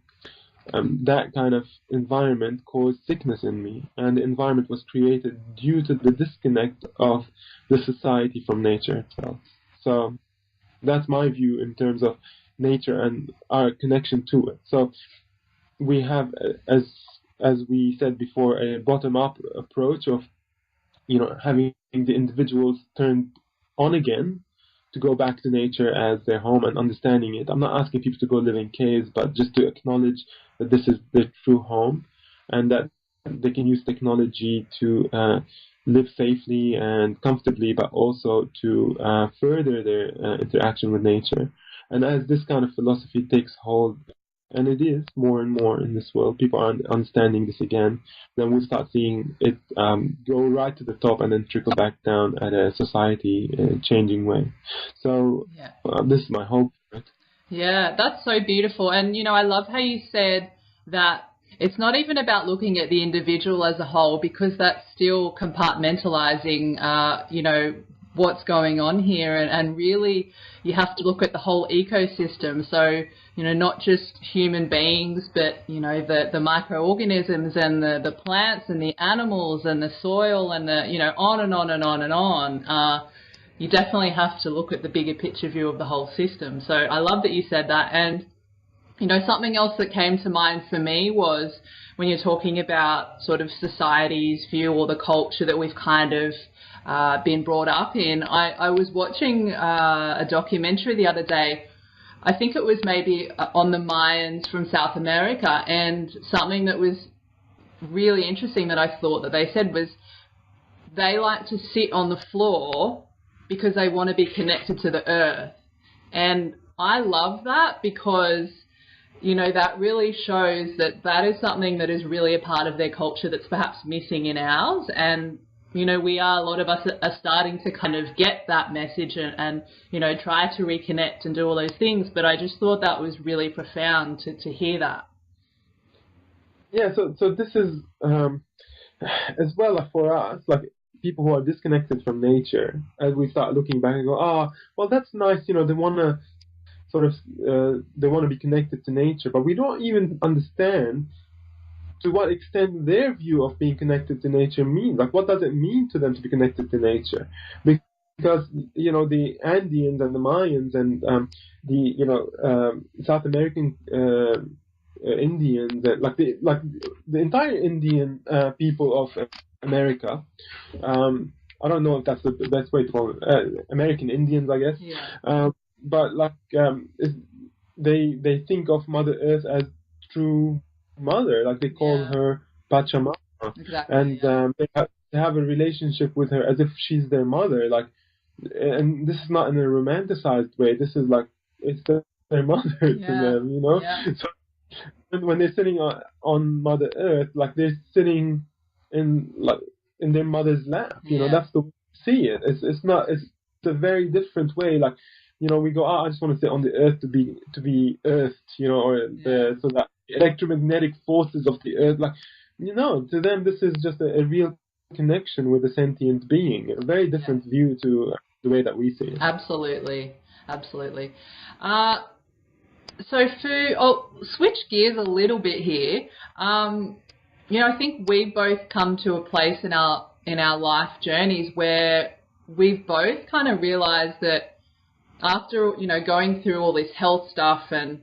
that kind of environment caused sickness in me, and the environment was created due to the disconnect of the society from nature itself. So that's my view in terms of nature and our connection to it. So we have, as we said before, a bottom-up approach of having the individuals turned on again to go back to nature as their home and understanding it. I'm not asking people to go live in caves, but just to acknowledge that this is their true home, and that they can use technology to live safely and comfortably, but also to further their interaction with nature. And as this kind of philosophy takes hold, and it is more and more in this world, people are understanding this again, then we'll start seeing it go right to the top and then trickle back down at a society changing way. So this is my hope. Yeah, that's so beautiful. And, I love how you said that it's not even about looking at the individual as a whole, because that's still compartmentalizing, what's going on here, and really you have to look at the whole ecosystem. So, not just human beings, but, the microorganisms and the plants and the animals and the soil and on and on and on and on. You definitely have to look at the bigger picture view of the whole system. So I love that you said that. And, something else that came to mind for me was when you're talking about sort of society's view or the culture that we've kind of been brought up in. I was watching a documentary the other day. I think it was maybe on the Mayans from South America, and something that was really interesting that I thought that they said was they like to sit on the floor because they want to be connected to the earth. And I love that because, that really shows that is something that is really a part of their culture that's perhaps missing in ours. And, a lot of us are starting to kind of get that message and try to reconnect and do all those things. But I just thought that was really profound to hear that. Yeah, so this is, as well for us, like people who are disconnected from nature, as we start looking back and go, well, that's nice, they want to sort of, they want to be connected to nature, but we don't even understand to what extent their view of being connected to nature means. Like, what does it mean to them to be connected to nature? Because, the Andeans and the Mayans and the, South American Indians, like the entire Indian people of America, I don't know if that's the best way to call it, American Indians, I guess. Yeah. But they think of Mother Earth as true mother, like they call her Pachamama. Exactly. And they have a relationship with her as if she's their mother. Like, and this is not in a romanticized way. This is like it's their mother to them, Yeah. So when they're sitting on Mother Earth, like they're sitting in their mother's lap. That's the way to see it. It's a very different way. Like, we go, I just want to sit on the earth to be earthed, so that electromagnetic forces of the earth, like, to them this is just a real connection with a sentient being. A very different view to the way that we see it. Absolutely. So I'll switch gears a little bit here. I think we've both come to a place in our life journeys where we've both kind of realized that after, going through all this health stuff and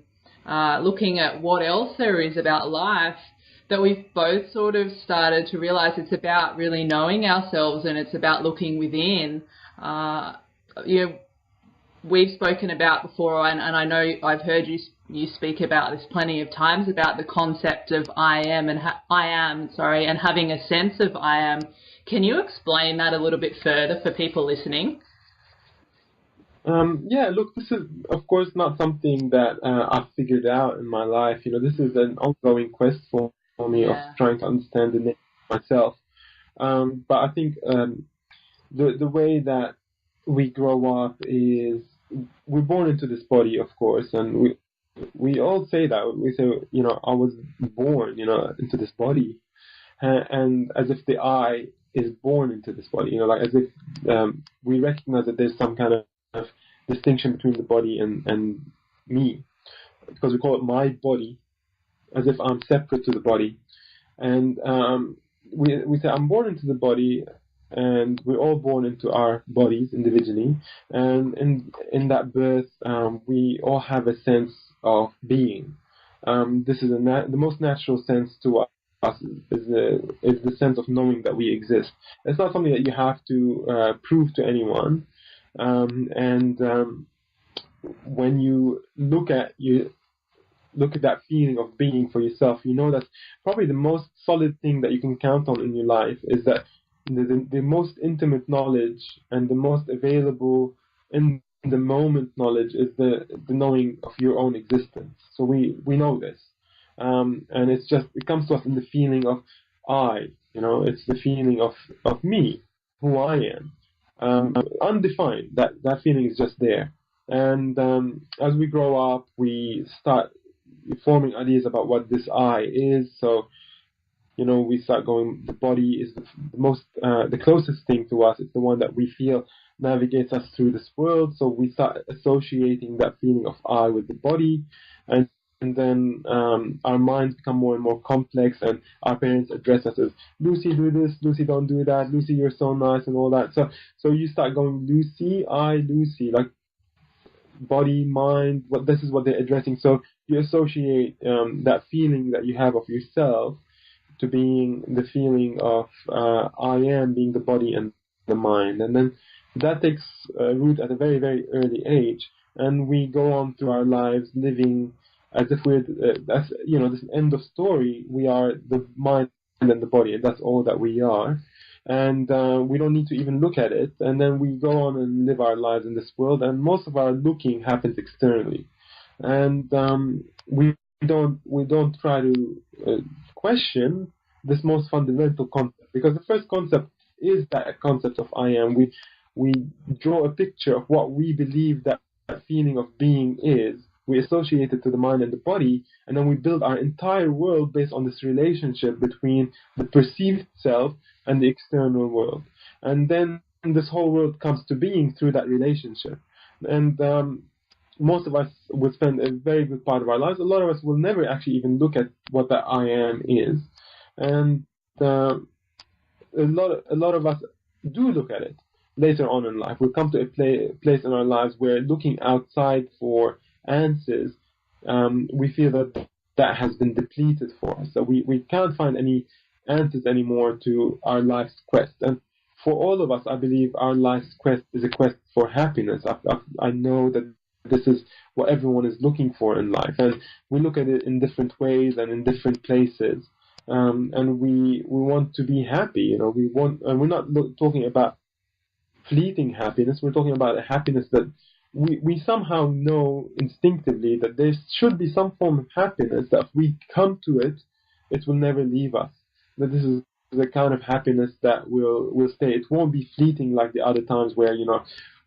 looking at what else there is about life, that we've both sort of started to realize it's about really knowing ourselves and it's about looking within. We've spoken about before, and I know I've heard you speak about this plenty of times, about the concept of I am and having a sense of I am. Can you explain that a little bit further for people listening? Look, this is, of course, not something that I've figured out in my life. This is an ongoing quest for me of trying to understand the nature of myself. But I think the way that we grow up is we're born into this body, of course, and we all say that. We say, I was born, into this body, and as if the I is born into this body, like as if we recognize that there's some kind of distinction between the body and me, because we call it my body, as if I'm separate to the body. And we say I'm born into the body, and we're all born into our bodies individually, and in that birth we all have a sense of being. This is the most natural sense to us is the sense of knowing that we exist. It's not something that you have to prove to anyone. When you look at that feeling of being for yourself, that's probably the most solid thing that you can count on in your life, is that the most intimate knowledge and the most available in the moment knowledge is the knowing of your own existence. So we know this, and it comes to us in the feeling of I. It's the feeling of me, who I am. Undefined. That feeling is just there. And as we grow up, we start forming ideas about what this I is. So, we start going, the body is the closest thing to us. It's the one that we feel navigates us through this world. So we start associating that feeling of I with the body, and then our minds become more and more complex, and our parents address us as Lucy, do this, Lucy, don't do that, Lucy, you're so nice, and all that. So you start going Lucy, I, Lucy, like body, mind. What this is what they're addressing. So you associate that feeling that you have of yourself to being the feeling of I am, being the body and the mind, and then that takes root at a very, very early age, and we go on through our lives living as if we're that's this end of story. We are the mind and the body, and that's all that we are, and we don't need to even look at it. And then we go on and live our lives in this world, and most of our looking happens externally, and we don't try to question this most fundamental concept, because the first concept is that concept of I am. We draw a picture of what we believe that feeling of being is. We associate it to the mind and the body, and then we build our entire world based on this relationship between the perceived self and the external world. And then this whole world comes to being through that relationship. And most of us would spend a very good part of our lives. A lot of us will never actually even look at what that I am is. And a lot of us do look at it later on in life. We'll come to a place in our lives where looking outside for answers, we feel that has been depleted for us. So we can't find any answers anymore to our life's quest. And for all of us, I believe our life's quest is a quest for happiness. I know that this is what everyone is looking for in life, and we look at it in different ways and in different places. And we want to be happy. And we're not talking about fleeting happiness. We're talking about a happiness that we somehow know instinctively that there should be some form of happiness that if we come to it, it will never leave us. That this is the kind of happiness that will stay. It won't be fleeting like the other times where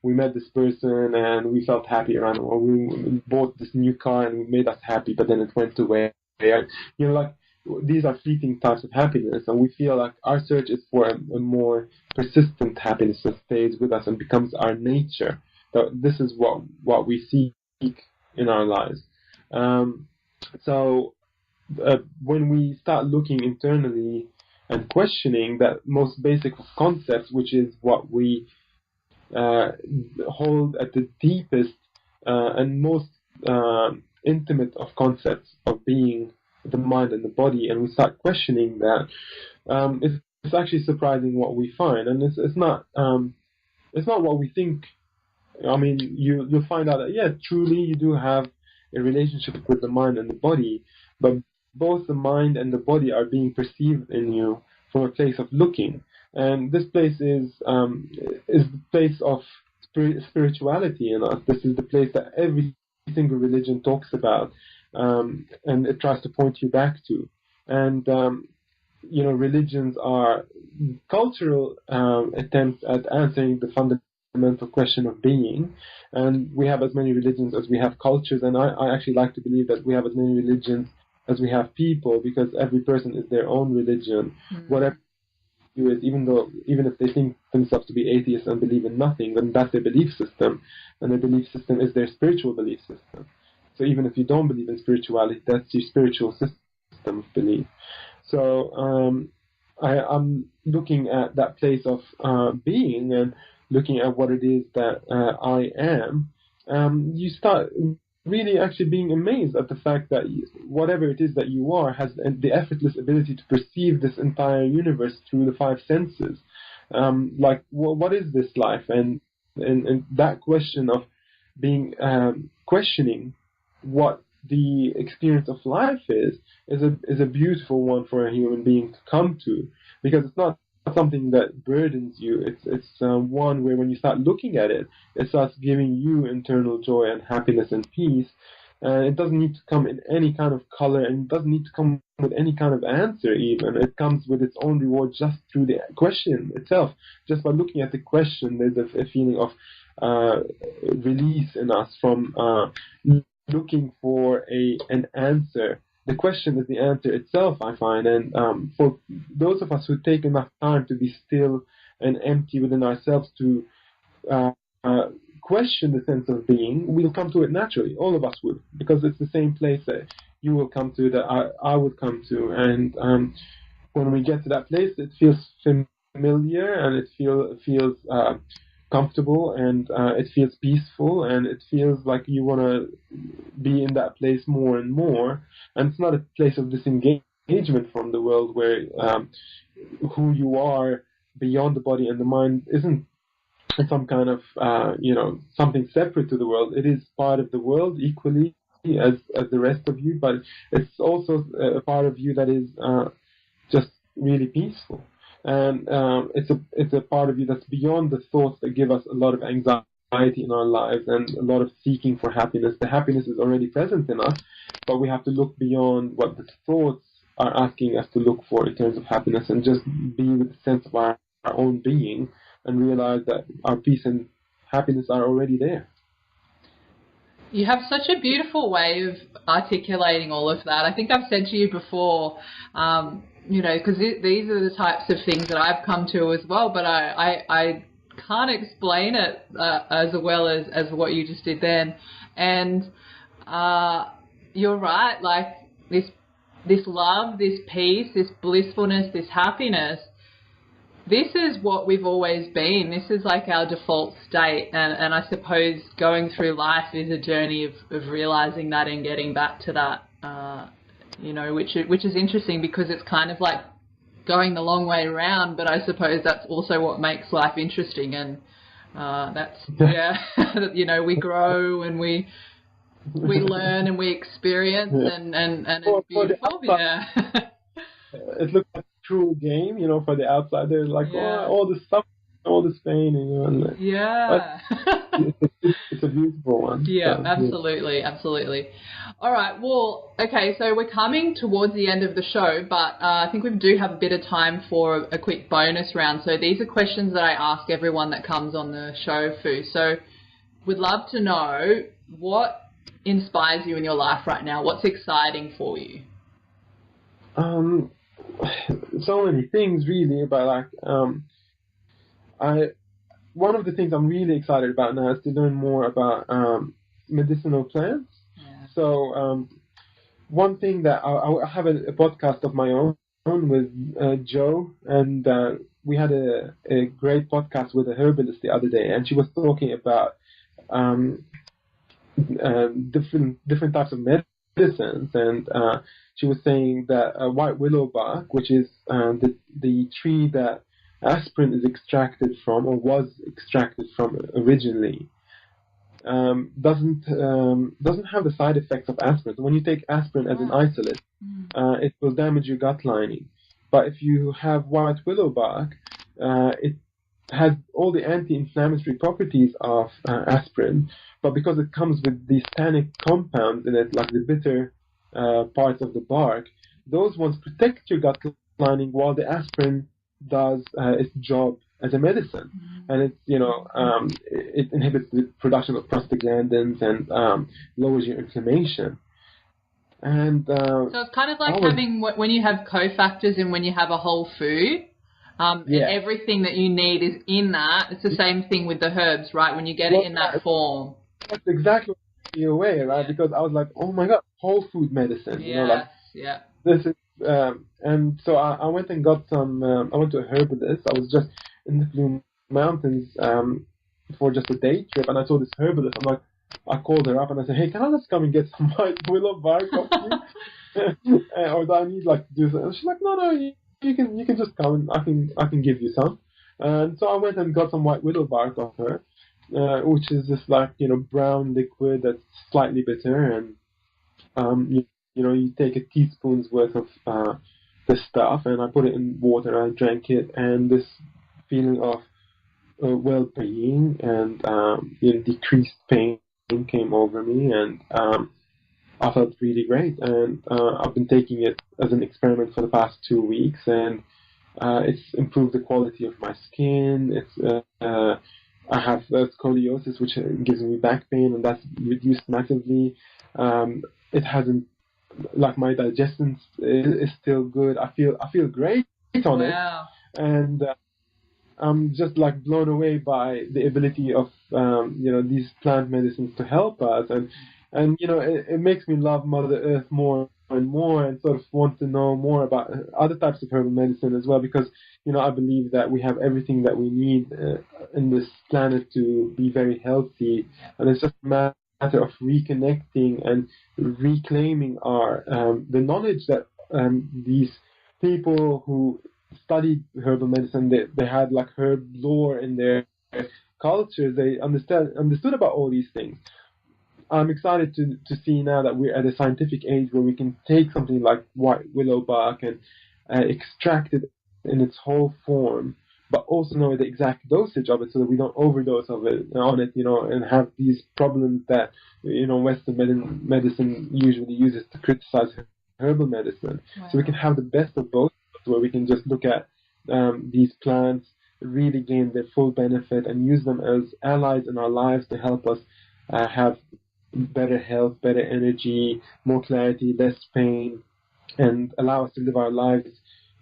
we met this person and we felt happy around, or we bought this new car and it made us happy, but then it went away. These are fleeting types of happiness, and we feel like our search is for a more persistent happiness that stays with us and becomes our nature. So this is what we seek in our lives. So when we start looking internally and questioning that most basic of concepts, which is what we hold at the deepest and most intimate of concepts of being the mind and the body, and we start questioning that, it's actually surprising what we find, and it's not what we think. I mean, you'll find out that truly you do have a relationship with the mind and the body, but both the mind and the body are being perceived in you from a place of looking, and this place is the place of spirituality in us. This is the place that every single religion talks about, and it tries to point you back to. And religions are cultural attempts at answering the fundamental question of being, and we have as many religions as we have cultures, and I actually like to believe that we have as many religions as we have people, because every person is their own religion. Whatever they do is, even if they think themselves to be atheists and believe in nothing, then that's their belief system, and their belief system is their spiritual belief system. So even if you don't believe in spirituality, that's your spiritual system of belief. So I'm looking at that place of being and looking at what it is that I am. You start really actually being amazed at the fact that whatever it is that you are has the effortless ability to perceive this entire universe through the five senses. What is this life? And that question of being questioning what the experience of life is a beautiful one for a human being to come to, because it's not something that burdens you. It's one where when you start looking at it, it starts giving you internal joy and happiness and peace. It doesn't need to come in any kind of color, and it doesn't need to come with any kind of answer even. It comes with its own reward just through the question itself. Just by looking at the question, there's a feeling of release in us from looking for an answer. The question is the answer itself, I find. And for those of us who take enough time to be still and empty within ourselves to uh, uh, question the sense of being, we'll come to it naturally. All of us would, because it's the same place that you will come to, that I would come to. And when we get to that place, it feels familiar, and it feels comfortable, and it feels peaceful, and it feels like you want to be in that place more and more. And it's not a place of disengagement from the world, where who you are beyond the body and the mind isn't some kind of something separate to the world. It is part of the world equally as the rest of you, but it's also a part of you that is just really peaceful. And it's a part of you that's beyond the thoughts that give us a lot of anxiety in our lives and a lot of seeking for happiness. The happiness is already present in us, but we have to look beyond what the thoughts are asking us to look for in terms of happiness, and just be with the sense of our own being, and realize that our peace and happiness are already there. You have such a beautiful way of articulating all of that. I think I've said to you before, because these are the types of things that I've come to as well, but I can't explain it as well as what you just did then. And you're right, like this love, this peace, this blissfulness, this happiness, this is what we've always been. This is like our default state. And I suppose going through life is a journey of realizing that and getting back to that, which is interesting, because it's kind of like going the long way around, but I suppose that's also what makes life interesting. And that's, we grow and we learn and we experience, and it's beautiful. Yeah. It looks like a cruel game, for the outsider, like all this stuff, all this pain, and it's a beautiful one. Yeah, so, absolutely. All right, well, okay, so we're coming towards the end of the show, but I think we do have a bit of time for a quick bonus round. So these are questions that I ask everyone that comes on the show, Fou. So we'd love to know what inspires you in your life right now. What's exciting for you? So many things, really, but one of the things I'm really excited about now is to learn more about medicinal plants. Yeah. So one thing that I have a podcast of my own with Joe, and we had a great podcast with a herbalist the other day, and she was talking about different types of medicines, and she was saying that white willow bark, which is the tree that aspirin is extracted from, or was extracted from originally, doesn't have the side effects of aspirin. So when you take aspirin as an isolate, it will damage your gut lining. But if you have white willow bark, it has all the anti-inflammatory properties of aspirin, but because it comes with these tannic compounds in it, like the bitter parts of the bark, those ones protect your gut lining while the aspirin does its job as a medicine. And it's, it inhibits the production of prostaglandins and lowers your inflammation. And so it's kind of like having, when you have cofactors and when you have a whole food, and everything that you need is in that. It's the same thing with the herbs, right? When you get it in that form. That's exactly what you're away, right? Yeah. Because I was like, oh my God, whole food medicine. This is, and so I went and got some, I went to a herbalist. I was just in the Blue Mountains for just a day trip, and I saw this herbalist. I'm like, I called her up and I said, hey, can I just come and get some white willow bark off you? Or do I need to do something? And she's like, no, you can just come and I can give you some. And so I went and got some white willow bark off her, which is this brown liquid that's slightly bitter, and you take a teaspoon's worth of the stuff, and I put it in water. I drank it, and this feeling of well-being and decreased pain came over me, and I felt really great. And I've been taking it as an experiment for the past 2 weeks, and it's improved the quality of my skin. It's I have scoliosis, which gives me back pain, and that's reduced massively. It hasn't, like, my digestion is still good. I feel great on it, and I'm just like blown away by the ability of these plant medicines to help us, and it makes me love Mother Earth more and more, and sort of want to know more about other types of herbal medicine as well, because I believe that we have everything that we need in this planet to be very healthy, and it's just a matter of reconnecting and reclaiming our the knowledge that these people who studied herbal medicine, they had like herb lore in their culture. They understood about all these things. I'm excited to see now that we're at a scientific age where we can take something like white willow bark and extract it in its whole form, but also know the exact dosage of it so that we don't overdose of it on it, and have these problems that Western medicine usually uses to criticize herbal medicine. Wow. So we can have the best of both, where we can just look at these plants, really gain their full benefit, and use them as allies in our lives to help us have better health, better energy, more clarity, less pain, and allow us to live our lives,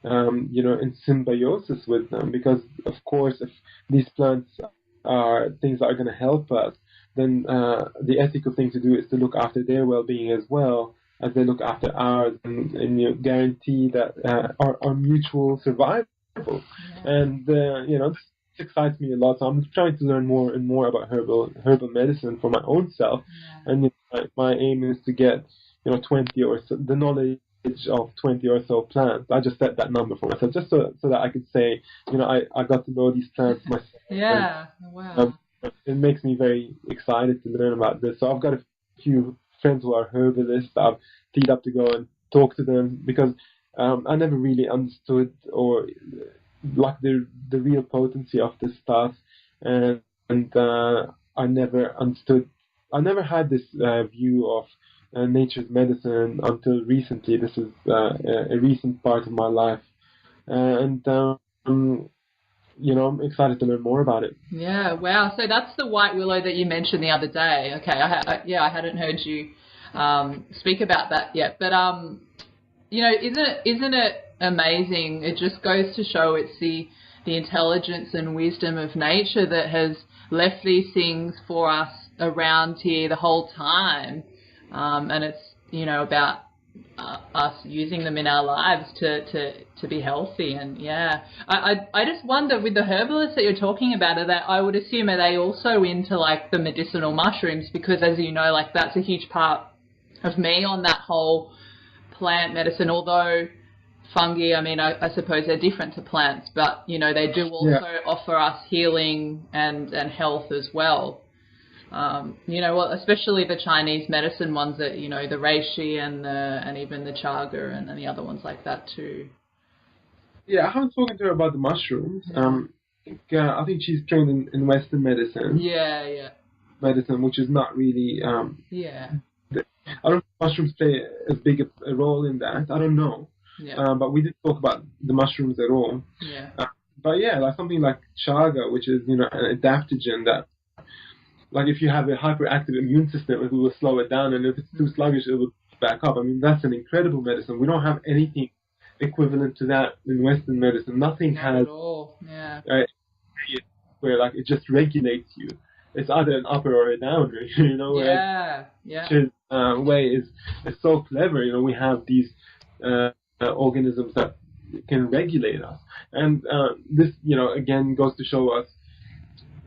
in symbiosis with them. Because, of course, if these plants are things that are going to help us, then the ethical thing to do is to look after their well-being as well as they look after ours, and guarantee that our mutual survival. Yeah. And this excites me a lot. So I'm trying to learn more and more about herbal medicine for my own self. Yeah. And my aim is to get 20 or so, the knowledge of 20 or so plants. I just set that number for myself, just so that I could say, I got to know these plants myself. Yeah. And, wow. It makes me very excited to learn about this. So I've got a few friends who are herbalists that I've teed up to go and talk to them, because I never really understood or like the real potency of this stuff, and I never understood. I never had this view of nature's medicine until recently. This is a recent part of my life, and I'm excited to learn more about it. Yeah, wow. So that's the white willow that you mentioned the other day. Okay, I hadn't heard you speak about that yet, but isn't it amazing? It just goes to show it's the intelligence and wisdom of nature that has left these things for us around here the whole time, and it's about us using them in our lives to be healthy. And yeah, I just wonder, with the herbalists that you're talking about, I would assume, are they also into like the medicinal mushrooms? Because as you know, like that's a huge part of me on that whole plant medicine, although fungi, I mean, I suppose they're different to plants, but they do also offer us healing and health as well. Especially the Chinese medicine ones that, the reishi and even the chaga and the other ones like that too. Yeah, I haven't spoken to her about the mushrooms. I think she's trained in Western medicine. Yeah. Medicine, which is not really. I don't know if mushrooms play as big a role in that. I don't know. Yeah. But we didn't talk about the mushrooms at all. Yeah. But yeah, like something like chaga, which is an adaptogen that, like if you have a hyperactive immune system, it will slow it down, and if it's too sluggish, it will back up. I mean, that's an incredible medicine. We don't have anything equivalent to that in Western medicine. Nothing Not has at all. Yeah. Where like it just regulates you. It's either an upper or a downer, Yeah. His way is so clever. We have these organisms that can regulate us, and this again goes to show us,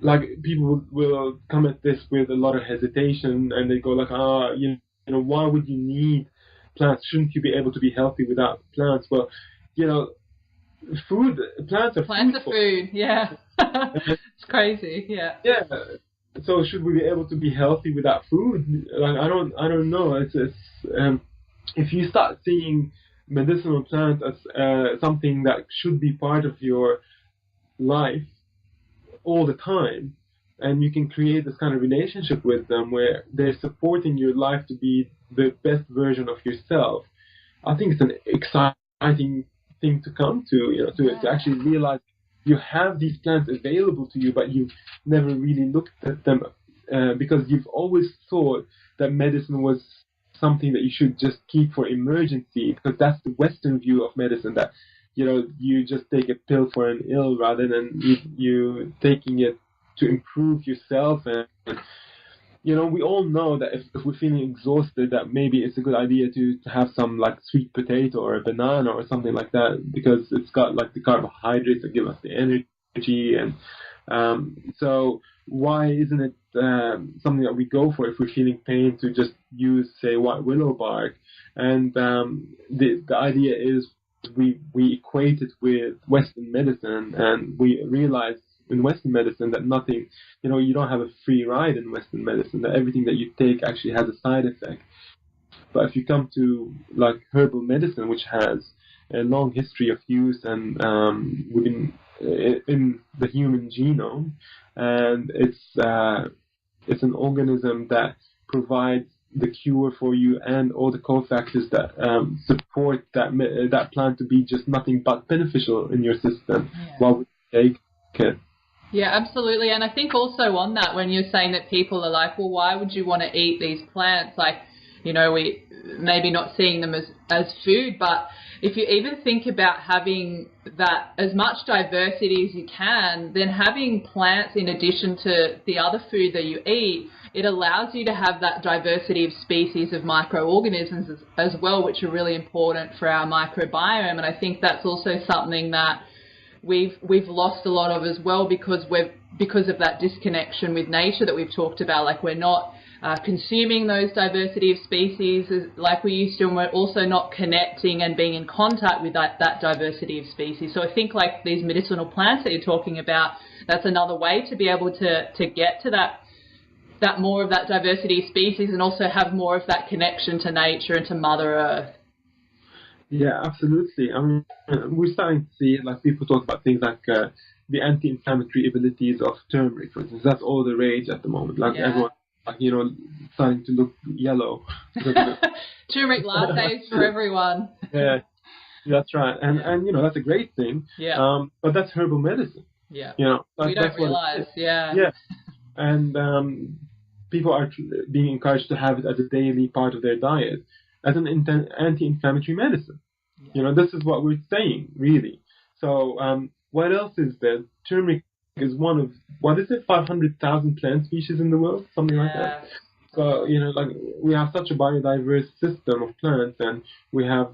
like, people will come at this with a lot of hesitation, and they go like, why would you need plants? Shouldn't you be able to be healthy without plants? Well, plants are food. Yeah. It's crazy. Yeah. So should we be able to be healthy without food? Like, I don't know. It's if you start seeing medicinal plants as something that should be part of your life all the time, and you can create this kind of relationship with them where they're supporting your life to be the best version of yourself, I think it's an exciting thing to come to, to actually realize you have these plants available to you, but you've never really looked at them because you've always thought that medicine was something that you should just keep for emergency, because that's the Western view of medicine, that you just take a pill for an ill rather than you taking it to improve yourself. And we all know that if we're feeling exhausted, that maybe it's a good idea to have some like sweet potato or a banana or something like that, because it's got like the carbohydrates that give us the energy. And so why isn't it something that we go for if we're feeling pain, to just use, say, white willow bark? And the idea is we equate it with Western medicine, and we realize in Western medicine that nothing, you don't have a free ride in Western medicine, that everything that you take actually has a side effect. But if you come to like herbal medicine, which has a long history of use and within in the human genome, and it's an organism that provides the cure for you and all the cofactors that support that plant to be just nothing but beneficial in your system while we take it. Yeah, absolutely. And I think also on that, when you're saying that people are like, well, why would you want to eat these plants? Like, we maybe not seeing them as food, but if you even think about having that as much diversity as you can, then having plants in addition to the other food that you eat, it allows you to have that diversity of species of microorganisms as well, which are really important for our microbiome. And I think that's also something that we've lost a lot of as well, because of that disconnection with nature that we've talked about. Like, we're not consuming those diversity of species like we used to, and we're also not connecting and being in contact with that diversity of species. So I think like these medicinal plants that you're talking about, that's another way to be able to get to that more of that diversity of species, and also have more of that connection to nature and to Mother Earth. Yeah, absolutely. I mean, we're starting to see, like, people talk about things like the anti-inflammatory abilities of turmeric, for instance. That's all the rage at the moment. Like, everyone, like, starting to look yellow. Turmeric lattes for everyone. Yeah, that's right. And that's a great thing. Yeah. But that's herbal medicine. Yeah. We don't realize. Yeah. Yeah. And people are being encouraged to have it as a daily part of their diet, as an anti-inflammatory medicine. Yeah. This is what we're saying, really. So what else is there? Turmeric is one of, 500,000 plant species in the world, something like that. So, like, we have such a biodiverse system of plants, and we have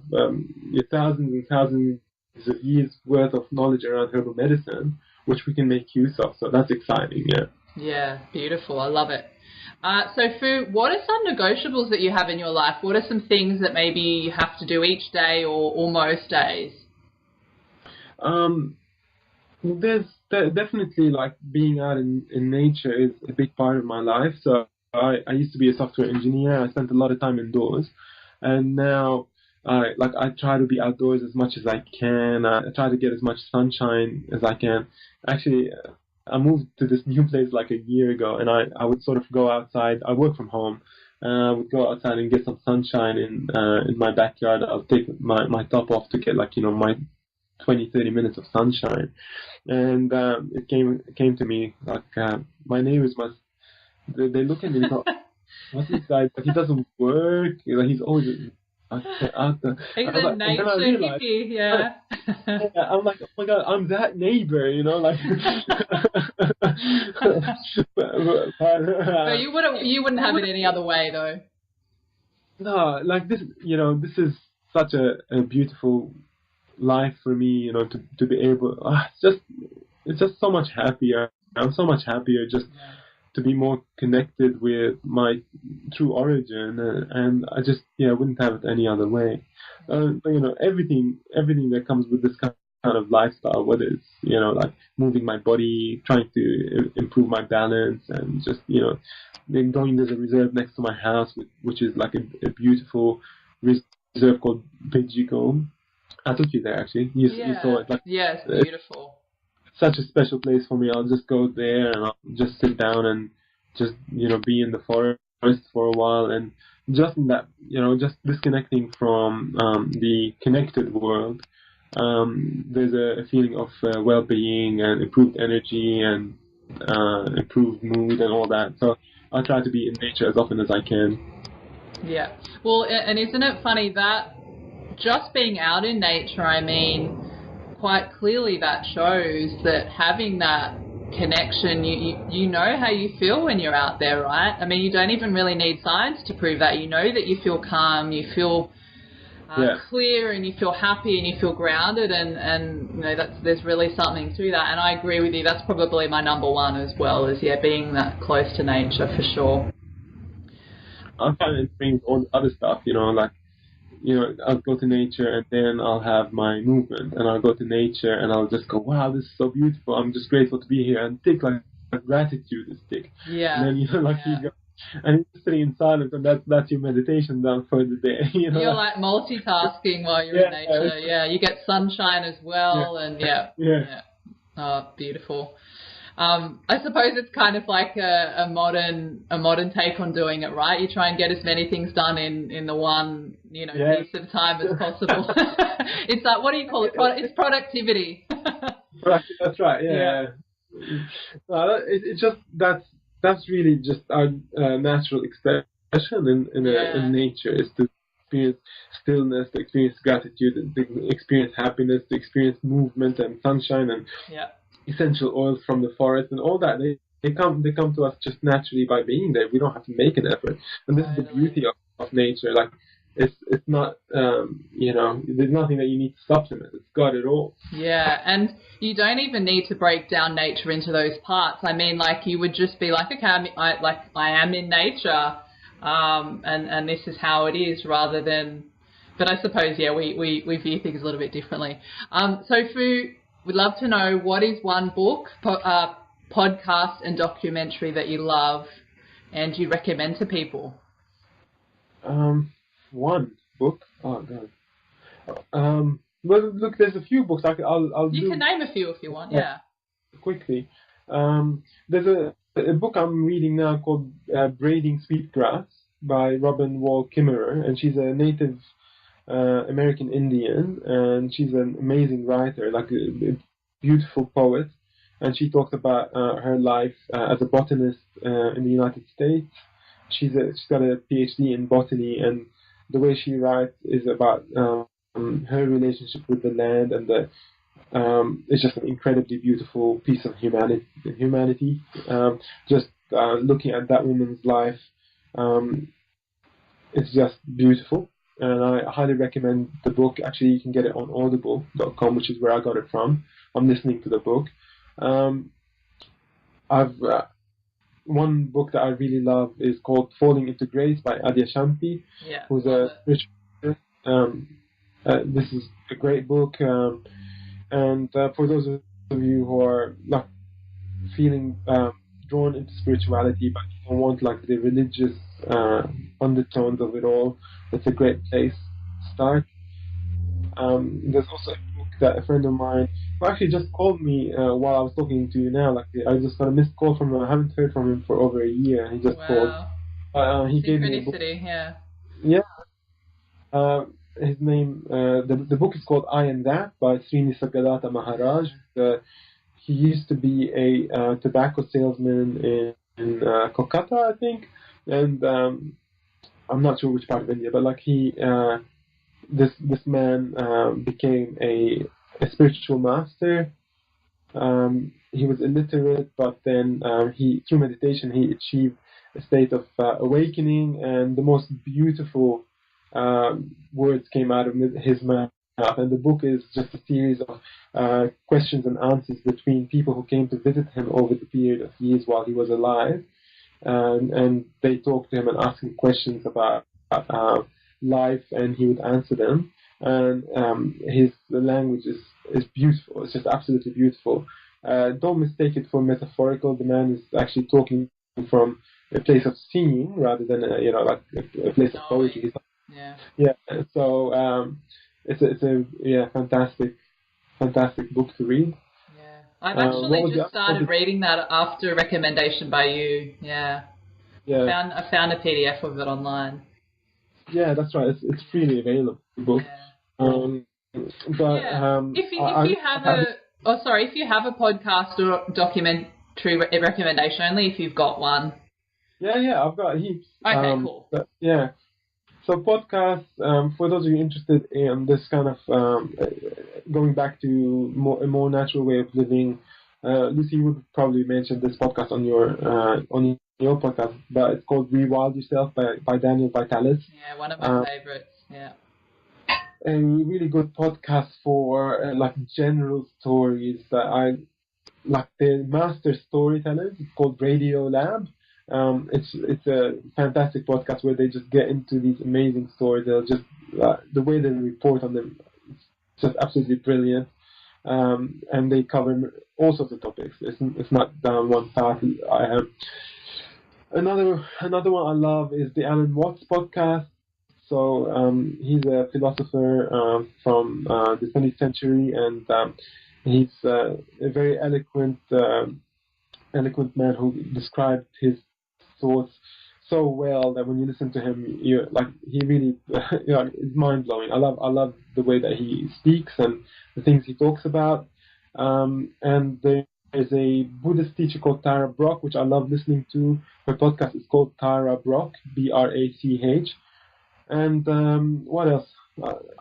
thousands and thousands of years worth of knowledge around herbal medicine, which we can make use of. So that's exciting, yeah. Yeah, beautiful. I love it. So, Fu, what are some negotiables that you have in your life? What are some things that maybe you have to do each day or most days? There's definitely, like, being out in nature is a big part of my life. So I used to be a software engineer. I spent a lot of time indoors, and now I try to be outdoors as much as I can. I try to get as much sunshine as I can. Actually, I moved to this new place like a year ago, and I would sort of go outside. I work from home. I would go outside and get some sunshine in my backyard. I'll take my top off to get, like, my 20-30 minutes of sunshine. And it came to me, like, my neighbors they look at me and go, what's this guy? Like, he doesn't work. Like, he's always out there. He's a nature hippie, yeah. I'm like, oh my God, I'm that neighbor, like. So you wouldn't have it any other way, though. No, like, this, this is such a beautiful life for me, to be able. It's just so much happier. I'm so much happier just to be more connected with my true origin, and I just wouldn't have it any other way. But, everything that comes with this kind of lifestyle, whether it's like moving my body, trying to improve my balance, and just then going to the reserve next to my house, which is like a beautiful reserve called Bidjigo. I took you there, actually. You saw it. Like, yes, beautiful. Such a special place for me. I'll just go there and I'll just sit down and just be in the forest for a while, and just in that just disconnecting from the connected world. There's a feeling of well-being and improved energy and improved mood and all that. So I try to be in nature as often as I can. Yeah. Well, and isn't it funny that just being out in nature, I mean, quite clearly that shows that having that connection, you know how you feel when you're out there, right? I mean, you don't even really need science to prove that. You know that you feel calm, you feel clear, and you feel happy, and you feel grounded, and you know there's really something to that. And I agree with you. That's probably my number one as well, is being that close to nature for sure. I'm trying to bring all the other stuff, I'll go to nature and then I'll have my movement, and I'll go to nature and I'll just go, wow, this is so beautiful. I'm just grateful to be here, and take like gratitude is big. Yeah. And then you go, and you're sitting in silence, and that's your meditation done for the day. You're like multitasking while you're in nature. Yeah, you get sunshine as well, and yeah. Oh, beautiful. I suppose it's kind of like a modern take on doing it, right? You try and get as many things done in the one piece of time as possible. It's like, what do you call it? It's productivity. That's right. Yeah. It's just that's really just our natural expression in nature, is to experience stillness, to experience gratitude, to experience happiness, to experience movement and sunshine and essential oils from the forest and all that. They come to us just naturally by being there. We don't have to make an effort, and this is the beauty of nature. Like it's not there's nothing that you need to supplement. It's got it all. Yeah, and you don't even need to break down nature into those parts. I mean, like, you would just be like, okay, I am in nature, and this is how it is, rather than. But I suppose we view things a little bit differently. So Fu, we'd love to know, what is one book, podcast and documentary that you love and you recommend to people? One book? Oh, God. Well, look, there's a few books. You can name a few if you want, quickly. There's a book I'm reading now called Braiding Sweetgrass by Robin Wall Kimmerer, and she's a native American Indian, and she's an amazing writer, like a beautiful poet, and she talks about her life as a botanist in the United States. She's got a PhD in botany, and the way she writes is about her relationship with the land, and it's just an incredibly beautiful piece of humanity. Just looking at that woman's life, it's just beautiful. And I highly recommend the book. Actually, you can get it on audible.com, which is where I got it from. I'm listening to the book. One book that I really love is called Falling into Grace by Adyashanti, who's a spiritual. This is a great book. And for those of you who are like feeling drawn into spirituality, but you don't want like the religious undertones of it all, it's a great place to start. There's also a book that a friend of mine, who actually just called me while I was talking to you now. Like, I just got a missed call from him. I haven't heard from him for over a year, and he just called. He gave me a book. His name, the book is called I Am That by Srini Sagadata Maharaj. He used to be a tobacco salesman in Kolkata, I think, and I'm not sure which part of India, but like this man became a spiritual master. He was illiterate, but then through meditation he achieved a state of awakening, and the most beautiful words came out of his mouth. And the book is just a series of questions and answers between people who came to visit him over the period of years while he was alive, and they talked to him and asked him questions about life, and he would answer them. And the language is beautiful. It's just absolutely beautiful. Don't mistake it for metaphorical. The man is actually talking from a place of seeing rather than like a place of poetry. So it's a fantastic book to read. I've actually just started reading that after a recommendation by you. I found a PDF of it online. Yeah, that's right. It's freely available. Book. If you have a podcast or documentary recommendation, only if you've got one. Yeah, I've got heaps. Okay, cool. So podcasts, for those of you interested in this kind of going back to a more natural way of living, Lucy, you would probably mention this podcast on your podcast, but it's called Rewild Yourself by Daniel Vitalis. Yeah, one of my favorites. Yeah. A really good podcast for like general stories that I like. The master storytellers. It's called Radio Lab. It's a fantastic podcast where they just get into these amazing stories. They'll just the way they report on them, it's just absolutely brilliant. And they cover all sorts of topics. It's not down one path. I have another one I love is the Alan Watts podcast. So he's a philosopher from the 20th century, and he's a very eloquent man who described his thoughts so well that when you listen to him, you like he really, it's mind blowing. I love the way that he speaks and the things he talks about. And there is a Buddhist teacher called Tara Brach, which I love listening to. Her podcast is called Tara Brach, Brach. And what else?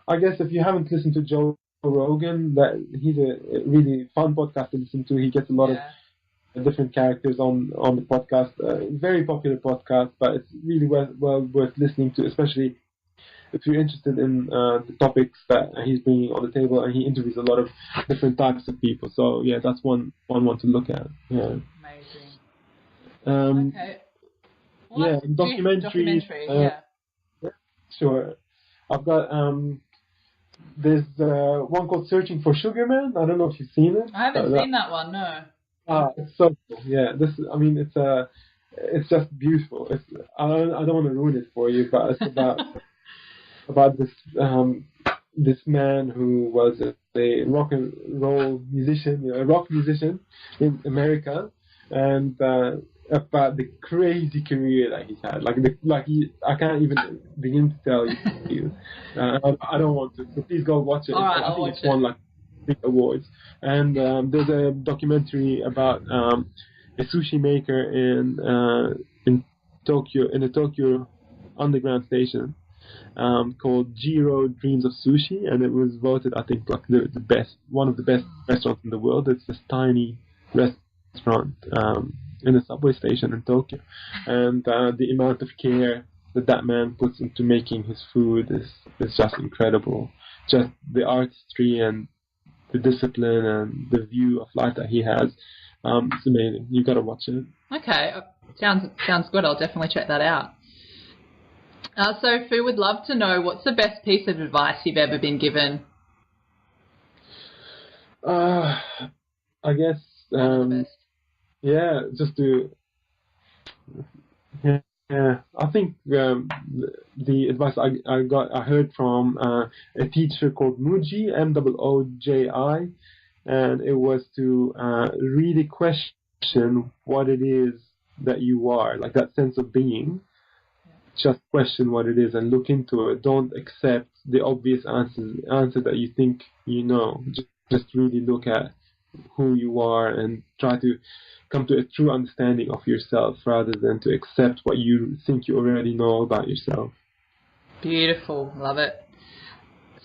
I guess if you haven't listened to Joe Rogan, that he's a really fun podcast to listen to. He gets a lot of different characters on the podcast. Very popular podcast, but it's really well worth listening to, especially if you're interested in the topics that he's bringing on the table, and he interviews a lot of different types of people. So yeah, that's one to look at. Yeah. Amazing. Okay. Well, Documentary. Yeah. Sure. I've got there's one called Searching for Sugar Man. I don't know if you've seen it. I haven't seen that one. No. It's so cool. Yeah. It's just beautiful. I don't want to ruin it for you, but it's about this man who was a rock and roll musician, a rock musician in America, and about the crazy career that he's had. I can't even begin to tell you. I don't want to. So please go watch it. All right, I think it's won like big awards. And there's a documentary about a sushi maker in Tokyo, in a Tokyo underground station, called Jiro Dreams of Sushi, and it was voted, I think, like the best, one of the best restaurants in the world. It's this tiny restaurant in a subway station in Tokyo, and the amount of care that man puts into making his food is just incredible. Just the artistry and the discipline and the view of life that he has, it's amazing. You've got to watch it. Okay, sounds good. I'll definitely check that out. So, Fu would love to know, what's the best piece of advice you've ever been given? I guess, yeah, just to, yeah. I think the advice I heard from a teacher called Muji, Mooji, and it was to really question what it is that you are, like that sense of being. Just question what it is and look into it. Don't accept the obvious answer that you think you know. Just really look at who you are and try to come to a true understanding of yourself rather than to accept what you think you already know about yourself. Beautiful. Love it.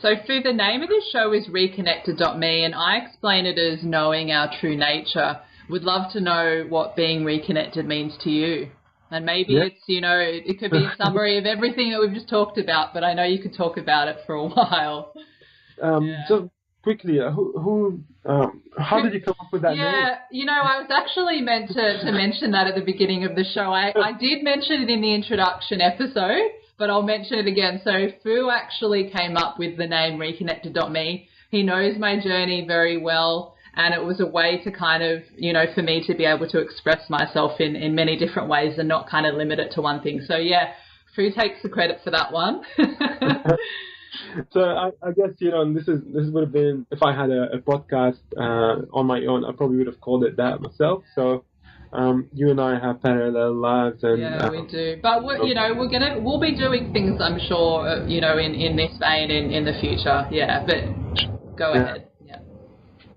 So, Fu, the name of this show is Reconnected.me, and I explain it as knowing our true nature. Would love to know what being reconnected means to you. And maybe it's, it could be a summary of everything that we've just talked about, but I know you could talk about it for a while. Just quickly, how did you come up with that name? I was actually meant to mention that at the beginning of the show. I did mention it in the introduction episode, but I'll mention it again. So Fu actually came up with the name Reconnected.me. He knows my journey very well. And it was a way to kind of, for me to be able to express myself in many different ways and not kind of limit it to one thing. So, yeah, Fu takes the credit for that one. So I guess, this would have been, if I had a podcast on my own, I probably would have called it that myself. So you and I have parallel lives. And, yeah, we do. But, we'll be doing things, I'm sure, in this vein in the future. Yeah, but go ahead.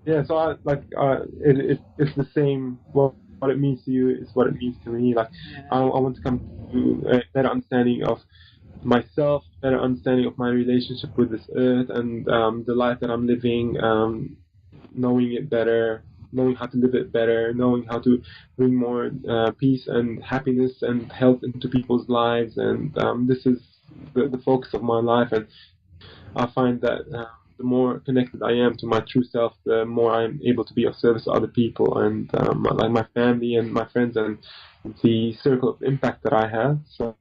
Yeah, so it's the same. What it means to you is what it means to me. I want to come to a better understanding of myself, better understanding of my relationship with this earth and the life that I'm living, knowing it better, knowing how to live it better, knowing how to bring more peace and happiness and health into people's lives. And this is the focus of my life. And I find that the more connected I am to my true self, the more I'm able to be of service to other people and like my family and my friends and the circle of impact that I have. So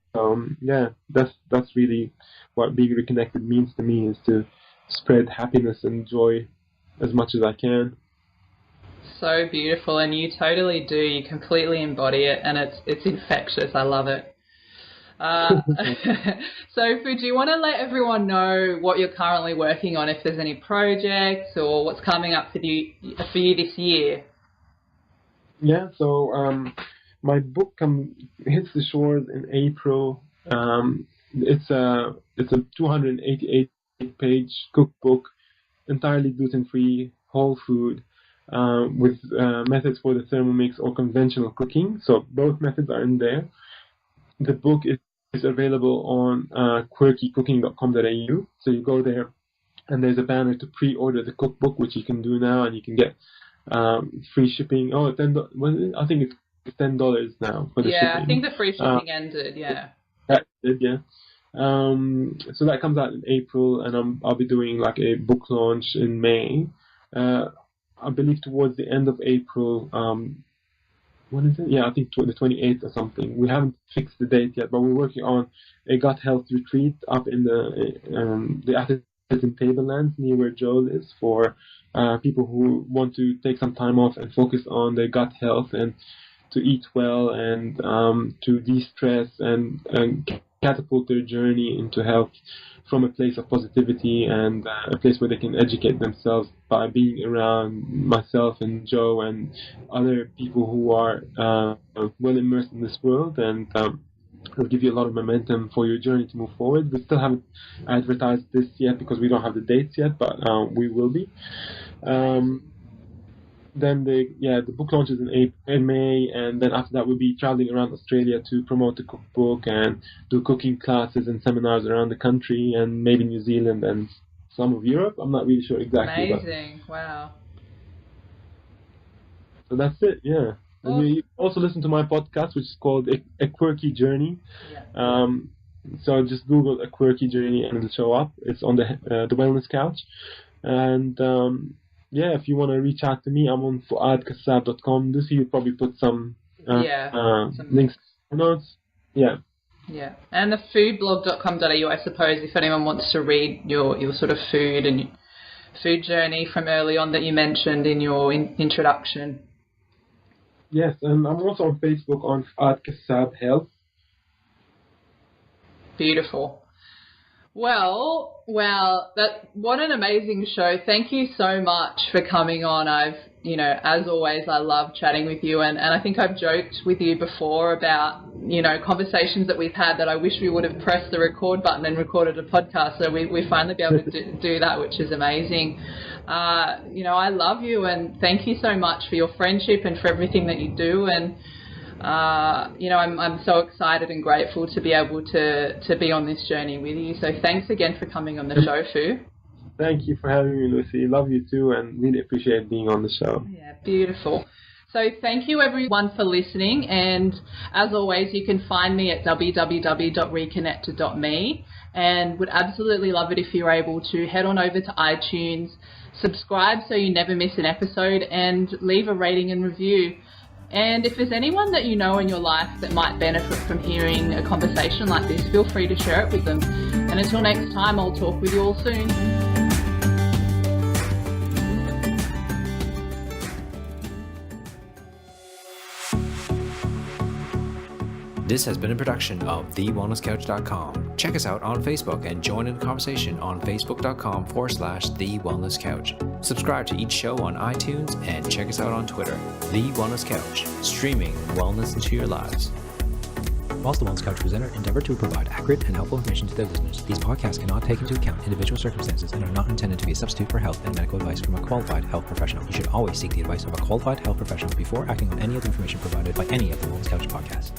yeah, that's really what being reconnected means to me, is to spread happiness and joy as much as I can. So beautiful, and you totally do. You completely embody it, and it's infectious. I love it. So, Fouad, do you want to let everyone know what you're currently working on, if there's any projects or what's coming up for you this year? Yeah, so my book hits the shores in April. It's a 288-page cookbook, entirely gluten-free, whole food, with methods for the Thermomix or conventional cooking. So both methods are in there. The book is available on quirkycooking.com.au. So you go there, and there's a banner to pre-order the cookbook, which you can do now, and you can get free shipping. Oh, $10. I think it's $10 now for the shipping. Yeah, I think the free shipping ended. Yeah. That did, yeah. So that comes out in April, and I'll be doing like a book launch in May. I believe towards the end of April. When is it? Yeah, I think the 28th or something. We haven't fixed the date yet, but we're working on a gut health retreat up in the Atherton Tablelands near where Joe lives, for people who want to take some time off and focus on their gut health and to eat well and to de-stress and catapult their journey into health from a place of positivity and a place where they can educate themselves by being around myself and Joe and other people who are well immersed in this world, and it'll give you a lot of momentum for your journey to move forward. We still haven't advertised this yet because we don't have the dates yet, but we will be. Then the book launches in May, and then after that we'll be traveling around Australia to promote the cookbook and do cooking classes and seminars around the country, and maybe New Zealand and some of Europe. I'm not really sure exactly. Amazing! Wow. So that's it. Yeah. Awesome. And you also listen to my podcast, which is called A Quirky Journey. Yeah. So just Google A Quirky Journey and it'll show up. It's on the Wellness Couch, and yeah, if you want to reach out to me, I'm on fouadkassab.com. Lucy, you'll probably put some links in the notes. Yeah. Yeah. And the foodblog.com.au, I suppose, if anyone wants to read your sort of food and food journey from early on that you mentioned in your introduction. Yes, and I'm also on Facebook on Fouad Kassab Health. Beautiful. Well, what an amazing show. Thank you so much for coming on. As always, I love chatting with you, and I think I've joked with you before about, conversations that we've had that I wish we would have pressed the record button and recorded a podcast, so we finally be able to do that, which is amazing. I love you, and thank you so much for your friendship and for everything that you do, and I'm so excited and grateful to be able to be on this journey with you. So thanks again for coming on the show, Fouad. Thank you for having me, Lucy. Love you too, and really appreciate being on the show. Yeah, beautiful. So thank you everyone for listening, and as always, you can find me at www.reconnected.me, and would absolutely love it if you're able to head on over to iTunes, subscribe so you never miss an episode, and leave a rating and review. And if there's anyone that you know in your life that might benefit from hearing a conversation like this, feel free to share it with them. And until next time, I'll talk with you all soon. This has been a production of TheWellnessCouch.com. Check us out on Facebook and join in the conversation on Facebook.com/TheWellnessCouch. Subscribe to each show on iTunes and check us out on Twitter. The Wellness Couch, streaming wellness into your lives. Whilst the Wellness Couch presenter endeavor to provide accurate and helpful information to their listeners, these podcasts cannot take into account individual circumstances and are not intended to be a substitute for health and medical advice from a qualified health professional. You should always seek the advice of a qualified health professional before acting on any of the information provided by any of the Wellness Couch podcasts.